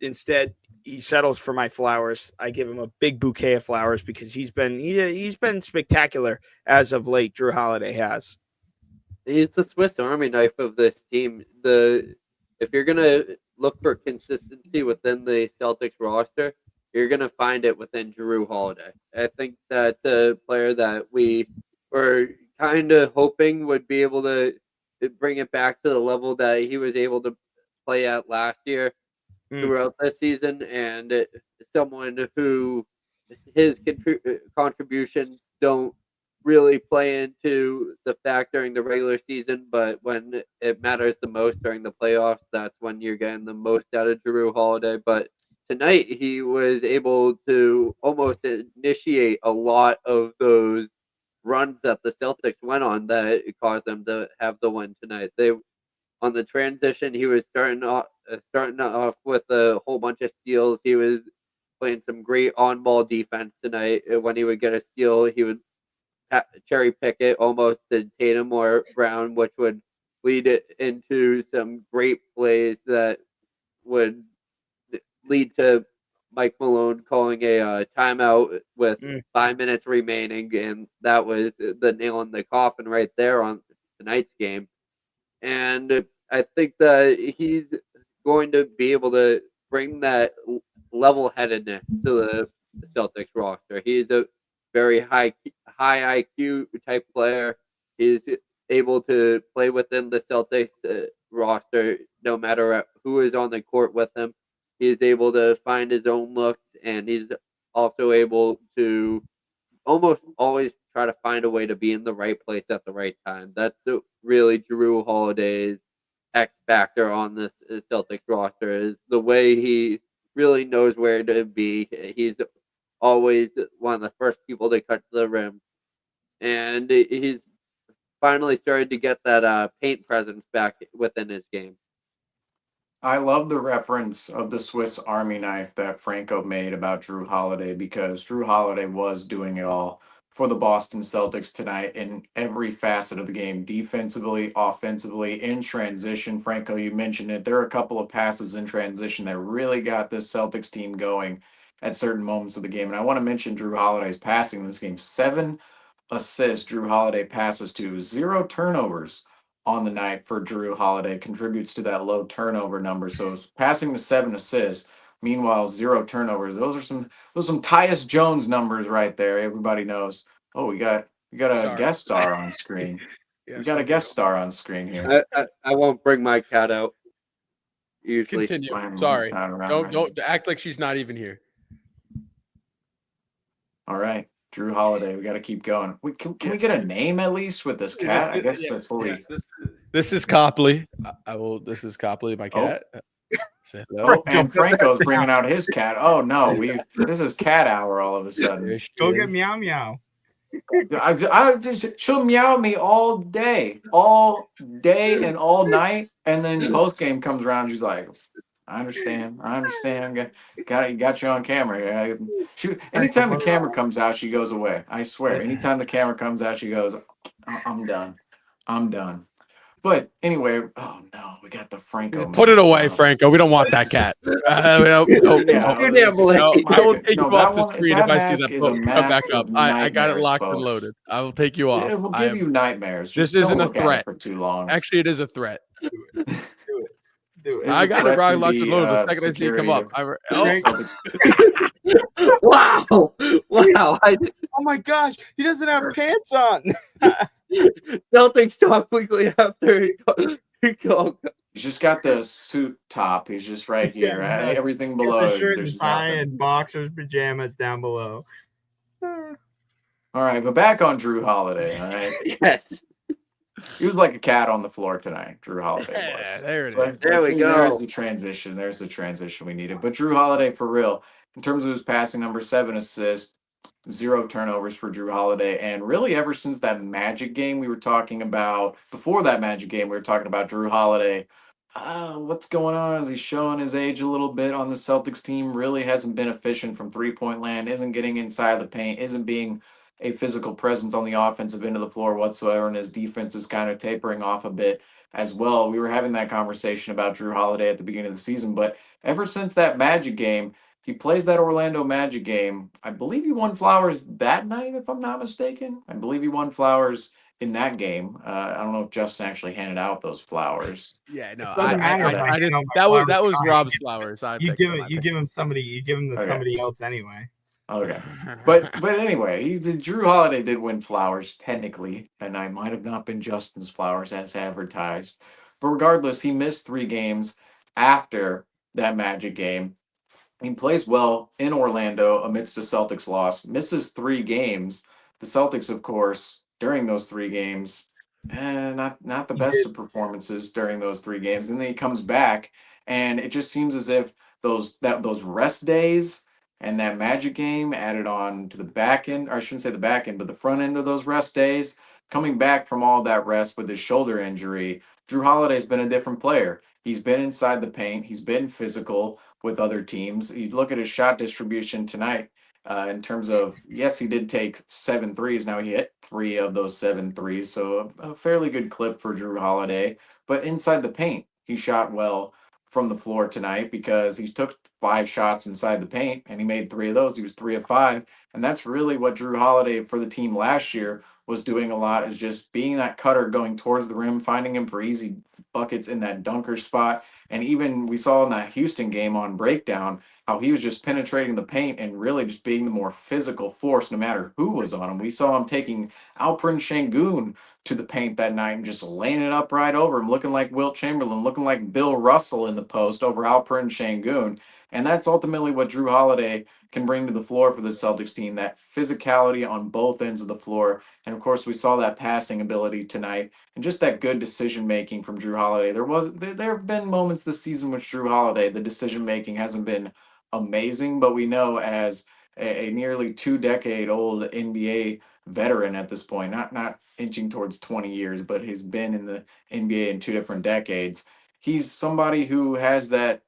Instead, he settles for my flowers. I give him a big bouquet of flowers because he's been spectacular as of late. Drew Holiday has. He's the Swiss Army knife of this team. If you're gonna look for consistency within the Celtics roster, you're gonna find it within Drew Holiday. I think that's a player that we were kind of hoping would be able to bring it back to the level that he was able to play at last year throughout this season, and someone who his contributions don't really play into the fact during the regular season, but when it matters the most during the playoffs, that's when you're getting the most out of Drew Holiday. But tonight he was able to almost initiate a lot of those runs that the Celtics went on that caused them to have the win tonight. On the transition, he was starting off with a whole bunch of steals. He was playing some great on-ball defense tonight. When he would get a steal, he would cherry pick it almost to Tatum or Brown, which would lead it into some great plays that would lead to Mike Malone calling a timeout with 5 minutes remaining, and that was the nail in the coffin right there on tonight's game. And I think that he's going to be able to bring that level-headedness to the Celtics roster. He's a very high IQ type player. He's able to play within the Celtics roster no matter who is on the court with him. He's able to find his own looks, and he's also able to almost always try to find a way to be in the right place at the right time. That's really Drew Holiday's X factor on this Celtics roster, is the way he really knows where to be. He's always one of the first people to cut to the rim, and he's finally started to get that paint presence back within his game. I love the reference of the Swiss Army knife that Franco made about Drew Holiday, because Drew Holiday was doing it all for the Boston Celtics tonight in every facet of the game, defensively, offensively, in transition. Franco, you mentioned it. There are a couple of passes in transition that really got this Celtics team going at certain moments of the game. And I want to mention Drew Holiday's passing in this game. 7 assists Drew Holiday passes to, 0 turnovers on the night for Drew Holiday, contributes to that low turnover number. So passing to 7 assists, meanwhile 0 turnovers. Those are some Tyus Jones numbers right there. Everybody knows. Oh, we got a guest star on screen. Yes, we got a guest star on screen here. I won't bring my cat out. Usually, continue. Sorry, don't act like she's not even here. All right. Drew Holiday, we got to keep going. Can we get a name at least with this cat? I guess that's fully. Yes, this is Copley. I will. This is Copley, my cat. Say hello. And Franco's bringing out his cat. Oh no, this is cat hour all of a sudden. Go get Meow Meow. I just she'll meow me all day and all night, and then post game comes around. She's like, I understand. Got you on camera. Anytime the camera comes out, she goes away. I swear. Anytime the camera comes out, she goes, I'm done. But anyway, oh no, we got the Franco. Put it away, Franco. We don't want that cat. I will take you off the screen if I see that come back up. I got it locked and loaded. I will take you off. It will give you nightmares. This isn't a threat for too long. Actually, it is a threat. Do it. I got it right locked and loaded the second I see it come up. Wow. Oh my gosh, he doesn't have pants on. Celtics talk quickly after he go. He's just got the suit top. He's just right here. Everything below. The shirt and tie and boxers, pajamas down below. All right, but back on Drew Holiday. All right. Yes. He was like a cat on the floor tonight. Drew Holiday was. There it is. There we go. There's the transition. There's the transition we needed. But Drew Holiday, for real, in terms of his passing number, 7 assists, 0 turnovers for Drew Holiday. And really, ever since that Magic game we were talking about, before that Magic game, we were talking about Drew Holiday. What's going on? Is he showing his age a little bit on the Celtics team? Really hasn't been efficient from 3-point land, isn't getting inside the paint, isn't being a physical presence on the offensive end of the floor whatsoever, and his defense is kind of tapering off a bit as well. We were having that conversation about Drew Holiday at the beginning of the season, but ever since that Magic game, he plays that Orlando Magic game. I believe he won Flowers that night, if I'm not mistaken. I believe he won Flowers in that game. I don't know if Justin actually handed out those flowers. Yeah, no, doesn't matter if I I didn't. hand out my That was flowers or not. Rob's flowers. You give him somebody. You give him to Okay. somebody else anyway. Okay, but anyway, Drew Holiday did win Flowers technically, and I might have not been Justin's Flowers as advertised. But regardless, he missed 3 games after that Magic game. He plays well in Orlando amidst a Celtics loss, misses 3 games. The Celtics, of course, during those 3 games, not the best of performances during those 3 games. And then he comes back, and it just seems as if those rest days and that Magic game added on to the back end, or I shouldn't say the back end, but the front end of those rest days, coming back from all that rest with his shoulder injury, Drew Holiday's been a different player. He's been inside the paint. He's been physical with other teams. You look at his shot distribution tonight in terms of, yes, he did take 7 threes. Now he hit 3 of those 7 threes, so a fairly good clip for Drew Holiday. But inside the paint, he shot well from the floor tonight because he took 5 shots inside the paint and he made 3 of those. He was 3 of 5. And that's really what Drew Holiday for the team last year was doing a lot, is just being that cutter going towards the rim, finding him for easy buckets in that dunker spot. And even we saw in that Houston game on breakdown how he was just penetrating the paint and really just being the more physical force no matter who was on him. We saw him taking Alperen Şengün to the paint that night and just laying it up right over him, looking like Wilt Chamberlain, looking like Bill Russell in the post over Alperen Şengün. And that's ultimately what Drew Holiday can bring to the floor for the Celtics team, that physicality on both ends of the floor. And of course, we saw that passing ability tonight and just that good decision making from Drew Holiday. There have been moments this season with Drew Holiday, the decision making hasn't been amazing, but we know as a nearly 2-decade-old NBA veteran at this point, not inching towards 20 years, but he's been in the NBA in 2 different decades. He's somebody who has that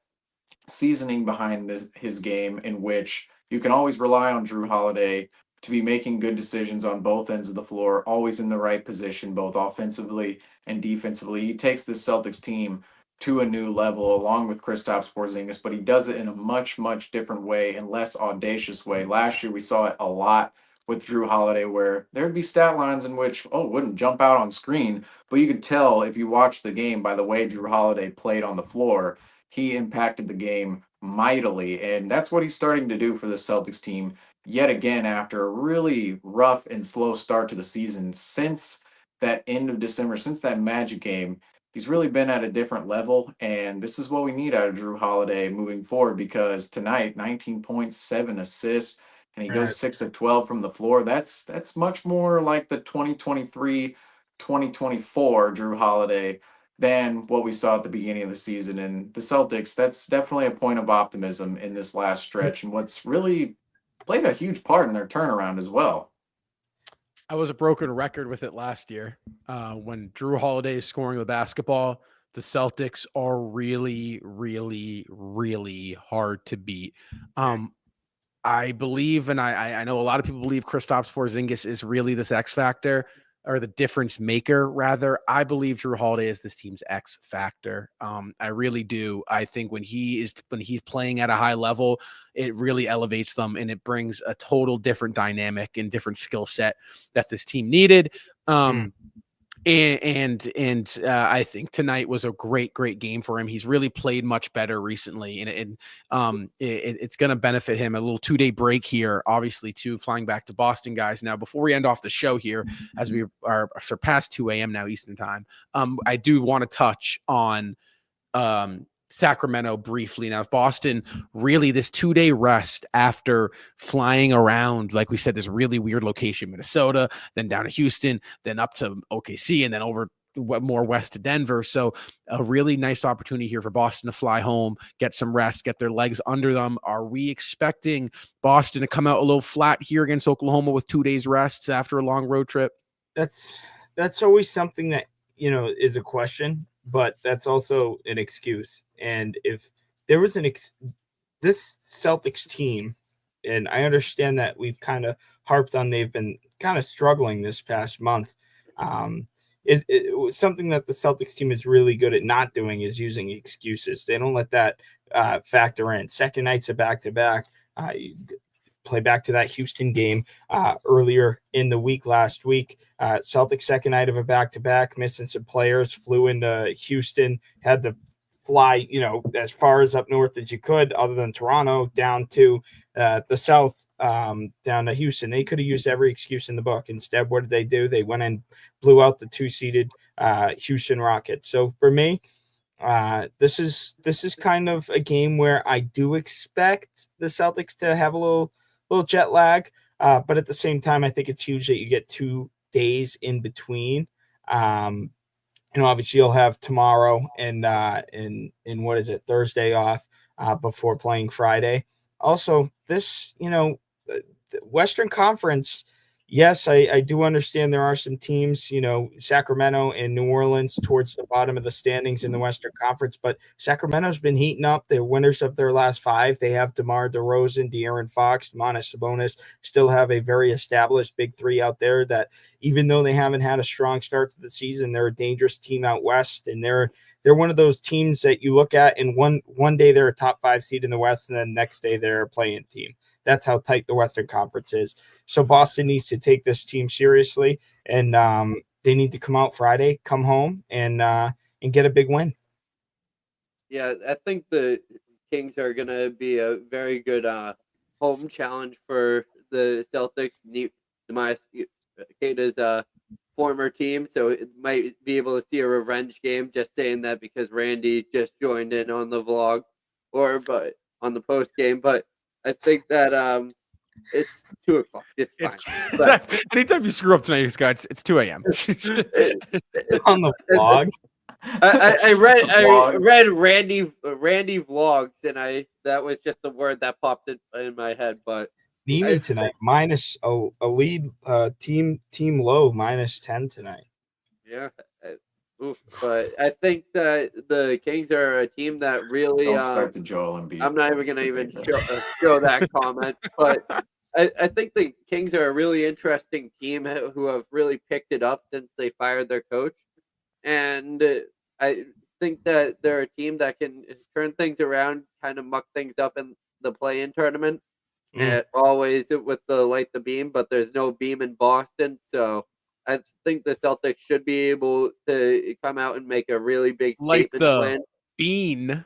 seasoning behind his game in which you can always rely on Drew Holiday to be making good decisions on both ends of the floor, always in the right position, both offensively and defensively. He takes this Celtics team to a new level along with Kristaps Porzingis, but he does it in a much, much different way and less audacious way. Last year, we saw it a lot with Drew Holiday where there'd be stat lines in which, wouldn't jump out on screen, but you could tell if you watched the game by the way Drew Holiday played on the floor, he impacted the game mightily. And that's what he's starting to do for the Celtics team yet again after a really rough and slow start to the season. Since that end of December, since that Magic game, he's really been at a different level. And this is what we need out of Drew Holiday moving forward, because tonight, 19 points, 7 assists, and he goes 6 of 12 from the floor. That's much more like the 2023-2024 Drew Holiday than what we saw at the beginning of the season. And the Celtics, that's definitely a point of optimism in this last stretch, and what's really played a huge part in their turnaround as well. I was a broken record with it last year. When Drew Holiday is scoring the basketball, the Celtics are really, really, really hard to beat. I believe, and I know a lot of people believe Kristaps Porzingis is really this X factor, or the difference maker, rather. I believe Drew Holiday is this team's X factor. I really do. I think when he's playing at a high level, it really elevates them and it brings a total different dynamic and different skill set that this team needed. And I think tonight was a great game for him. He's really played much better recently, and it's going to benefit him. A little 2-day break here, obviously, too, flying back to Boston, guys. Now, before we end off the show here, as we are surpassed 2 a.m. now Eastern time, I do want to touch on Sacramento briefly. Now, Boston, really this 2-day rest after flying around, like we said, this really weird location, Minnesota, then down to Houston, then up to OKC, and then over more west to Denver. So a really nice opportunity here for Boston to fly home, get some rest, get their legs under them. Are we expecting Boston to come out a little flat here against Oklahoma with 2 days rests after a long road trip? That's always something that, is a question, but that's also an excuse. And if there was this Celtics team, and I understand that we've kind of harped on they've been kind of struggling this past month. It was something that the Celtics team is really good at not doing is using excuses. They don't let that factor in. Second night's a back-to-back. Play back to that Houston game earlier in the week last week. Celtics second night of a back-to-back, missing some players, flew into Houston, had to fly, as far as up north as you could, other than Toronto, down to the south, down to Houston. They could have used every excuse in the book. Instead, what did they do? They went and blew out the 2-seeded Houston Rockets. So for me, this is kind of a game where I do expect the Celtics to have a little jet lag, but at the same time, I think it's huge that you get 2 days in between. Obviously you'll have tomorrow and what is it, Thursday off before playing Friday. Also, this, the Western Conference, yes, I do understand there are some teams, Sacramento and New Orleans towards the bottom of the standings in the Western Conference, but Sacramento's been heating up. They're winners of their last 5. They have DeMar DeRozan, De'Aaron Fox, Domantas Sabonis, still have a very established big 3 out there that even though they haven't had a strong start to the season, they're a dangerous team out west, and they're one of those teams that you look at and one day they're a top 5 seed in the West, and then next day they're a play-in team. That's how tight the Western Conference is. So Boston needs to take this team seriously, and they need to come out Friday, come home, and get a big win. Yeah, I think the Kings are going to be a very good home challenge for the Celtics. Keita's former team, so it might be able to see a revenge game. Just saying that because Randy just joined in on the vlog but on the post game, but I think that it's 2 o'clock. It's fine. But anytime you screw up tonight, Scott, it's 2 a.m. on the vlog. I read Randy vlogs, and that was just the word that popped in my head. But Nimi tonight minus a lead team low -10 tonight. Yeah. But I think that the Kings are a team that really Don't start the Joel Embiid. I'm not even going to show that comment, but I think the Kings are a really interesting team who have really picked it up since they fired their coach, and I think that they're a team that can turn things around, kind of muck things up in the play-in tournament. Always with the beam, but there's no beam in Boston, so I think the Celtics should be able to come out and make a really big statement win. Bean.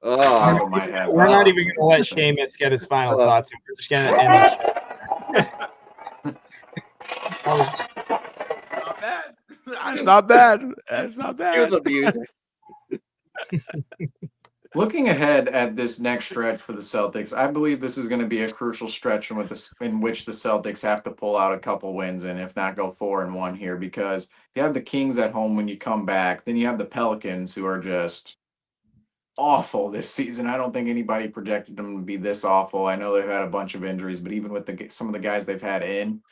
Oh, we're not even going to let Seamus get his final thoughts. We're just going to end it. Not bad. That's not bad. That's not bad. Cue the music. Looking ahead at this next stretch for the Celtics, I believe this is going to be a crucial stretch in which the Celtics have to pull out a couple wins and if not go 4-1 here, because you have the Kings at home when you come back. Then you have the Pelicans, who are just awful this season. I don't think anybody projected them to be this awful. I know they've had a bunch of injuries, but even with some of the guys they've had in,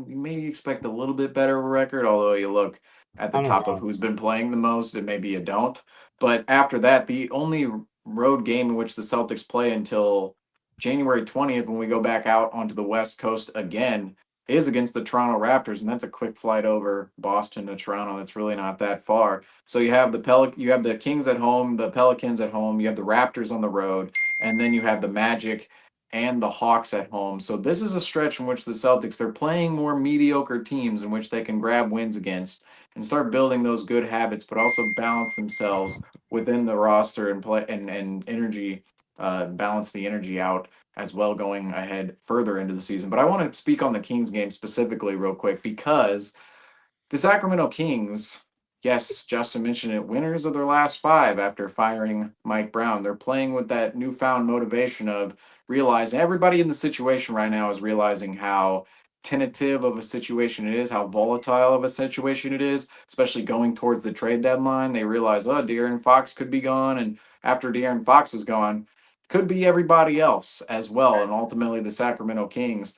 maybe expect a little bit better of a record, although you look at the top of who's been playing the most, and maybe you don't. But after that, the only road game in which the Celtics play until January 20th, when we go back out onto the West Coast again, is against the Toronto Raptors, and that's a quick flight over Boston to Toronto. It's really not that far. So you have you have the Kings at home, the Pelicans at home, you have the Raptors on the road, and then you have the Magic and the Hawks at home. So this is a stretch in which the Celtics, they're playing more mediocre teams in which they can grab wins against and start building those good habits, but also balance themselves within the roster and play and energy, balance the energy out as well going ahead further into the season. But I want to speak on the Kings game specifically real quick, because the Sacramento Kings, yes, Justin mentioned it, winners of their last 5 after firing Mike Brown. They're playing with that newfound motivation of realizing everybody in the situation right now is realizing how tentative of a situation it is, how volatile of a situation it is, especially going towards the trade deadline. They realize, oh, De'Aaron Fox could be gone, and after De'Aaron Fox is gone, could be everybody else as well. And ultimately, the Sacramento Kings,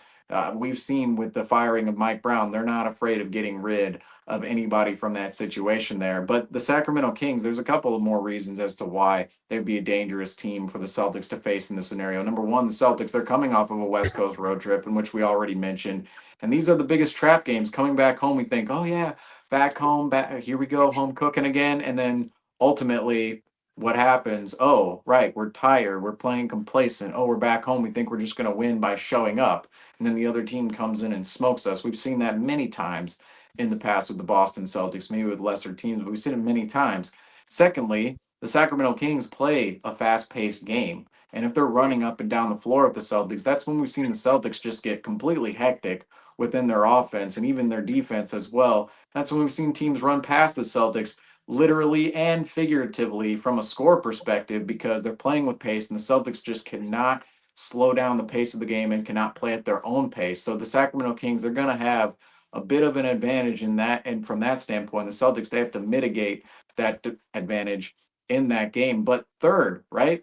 we've seen with the firing of Mike Brown, they're not afraid of getting rid of anybody from that situation there. But the Sacramento Kings, there's a couple of more reasons as to why they'd be a dangerous team for the Celtics to face in this scenario. Number one, the Celtics, they're coming off of a West Coast road trip, in which we already mentioned. And these are the biggest trap games. Coming back home, we think, oh, yeah, back home, here we go, home cooking again. And then ultimately, what happens? Oh, right, we're tired. We're playing complacent. Oh, we're back home. We think we're just going to win by showing up. And then the other team comes in and smokes us. We've seen that many times in the past with the Boston Celtics, maybe with lesser teams, but we've seen it many times. Secondly, the Sacramento Kings play a fast-paced game. And if they're running up and down the floor with the Celtics, that's when we've seen the Celtics just get completely hectic within their offense and even their defense as well. That's when we've seen teams run past the Celtics literally and figuratively from a score perspective, because they're playing with pace and the Celtics just cannot slow down the pace of the game and cannot play at their own pace. So the Sacramento Kings, they're going to have a bit of an advantage in that. And from that standpoint, the Celtics, they have to mitigate that advantage in that game. But third, right,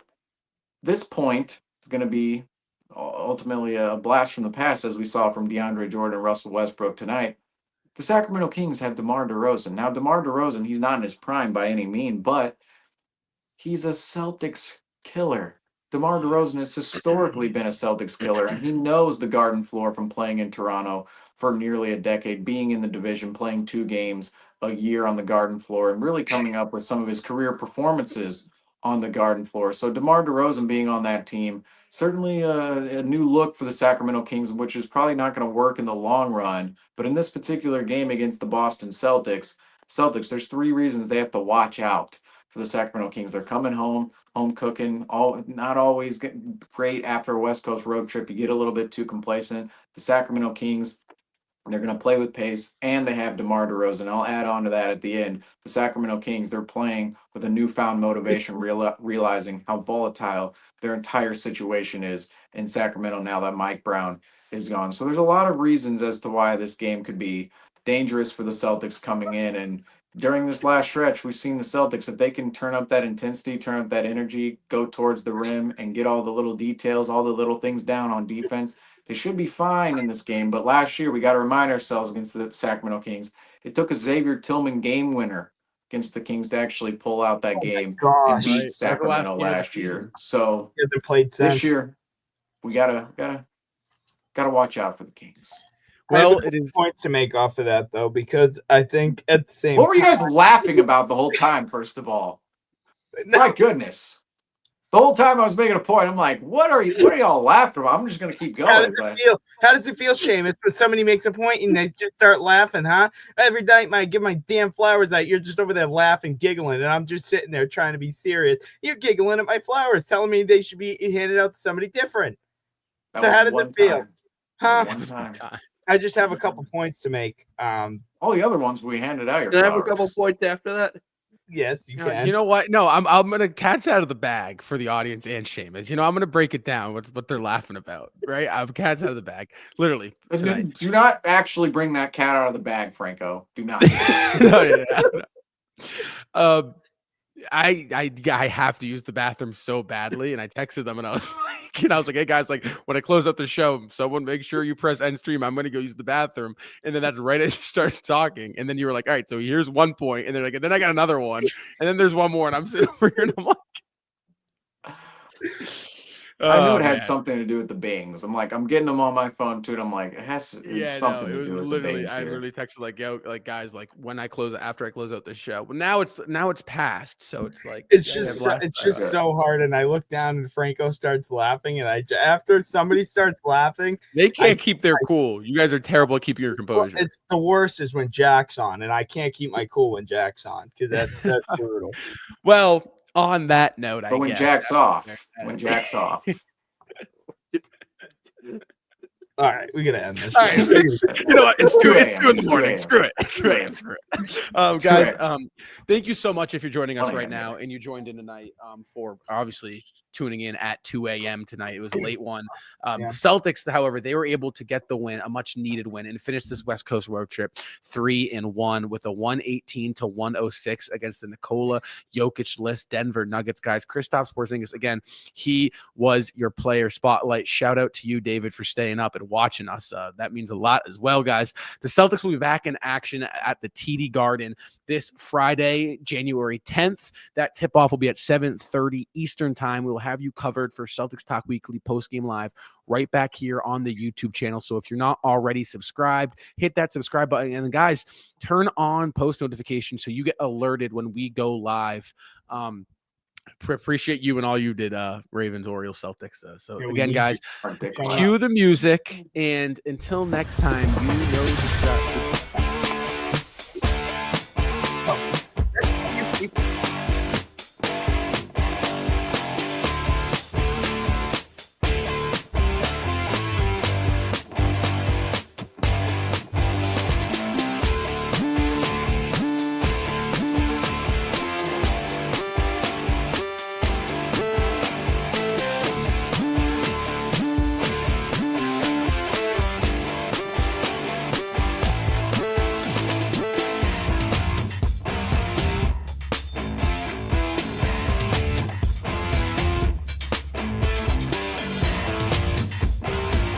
this point is going to be ultimately a blast from the past, as we saw from DeAndre Jordan and Russell Westbrook tonight. The Sacramento Kings have DeMar DeRozan. Now, DeMar DeRozan, he's not in his prime by any mean, but he's a Celtics killer. DeMar DeRozan has historically been a Celtics killer, and he knows the Garden floor from playing in Toronto for nearly a decade, being in the division, playing 2 games a year on the Garden floor, and really coming up with some of his career performances on the Garden floor. So DeMar DeRozan being on that team, certainly a new look for the Sacramento Kings, which is probably not going to work in the long run. But in this particular game against the Boston Celtics, there's 3 reasons they have to watch out for the Sacramento Kings. They're coming home cooking, not always great after a West Coast road trip. You get a little bit too complacent. The Sacramento Kings, they're going to play with pace, and they have DeMar DeRozan. I'll add on to that at the end. The Sacramento Kings, they're playing with a newfound motivation, realizing how volatile their entire situation is in Sacramento now that Mike Brown is gone. So there's a lot of reasons as to why this game could be dangerous for the Celtics coming in. And during this last stretch, we've seen the Celtics, if they can turn up that intensity, turn up that energy, go towards the rim, and get all the little details, all the little things down on defense, they should be fine in this game. But last year, we got to remind ourselves against the Sacramento Kings, it took a Xavier Tillman game winner against the Kings to actually pull out that game and beat Sacramento last year. So he hasn't played since. This year, we gotta watch out for the Kings. Well, it is point to make off of that though, because I think at the same. What were you guys laughing about the whole time? First of all, my goodness, the whole time I was making a point. I'm like, what are y'all laughing about? I'm just gonna keep going. How does it feel? How does it feel, Seamus, when somebody makes a point and they just start laughing, huh? Every night I give my damn flowers out, you're just over there laughing, giggling, and I'm just sitting there trying to be serious. You're giggling at my flowers, telling me they should be handed out to somebody different. So how does it feel? Huh? One time. I just have a couple points to make. All the other ones we handed out. Can I have a couple points after that? Yes, you can. You know what? No, I'm gonna cat's out of the bag for the audience and Seamus. I'm gonna break it down. What they're laughing about, right? I'm cat's out of the bag, literally. Tonight. Do not actually bring that cat out of the bag, Franco. Do not. No. I have to use the bathroom so badly, and I texted them and I was like, hey guys, like when I close out the show, someone make sure you press end stream. I'm gonna go use the bathroom. And then that's right as you started talking. And then you were like, all right, so here's one point, and they're like, and then I got another one, and then there's one more, and I'm sitting over here and I'm like, I knew it had something to do with the bangs. I'm like, I'm getting them on my phone too, and I'm like, it has something it was to do with literally. the bangs I literally texted like, yo, like guys, like when I close after I close out the show. Well, now it's past, so it's like it's just so hard. And I look down and Franco starts laughing, and after somebody starts laughing, they can't keep their cool. You guys are terrible at keeping your composure. Well, it's the worst is when Jack's on, and I can't keep my cool when Jack's on because that's brutal. Well. On that note, but when Jack's off, All right, we gotta end this. All right, you know what? It's 2 in the morning. It's Screw it. It's 2 a.m. Screw it. Guys, thank you so much if you're joining us right now and you joined in tonight for obviously tuning in at 2 a.m. tonight. It was a late one. The Celtics, however, they were able to get the win, a much needed win, and finish this West Coast road trip 3-1 with a 118-106 against the Nikola Jokic-less Denver Nuggets. Guys, Kristaps Porzingis, again, he was your player spotlight. Shout out to you, David, for staying up and watching us. That means a lot as well, guys. The Celtics will be back in action at the TD Garden this Friday, January 10th. That tip-off will be at 7:30 Eastern time. We will have you covered for Celtics Talk Weekly post-game live right back here on the YouTube channel. So if you're not already subscribed, hit that subscribe button. And then, guys, turn on post notifications so you get alerted when we go live. Appreciate you and all you did, Ravens, Orioles, Celtics. So again, guys, cue the music, and until next time, you know the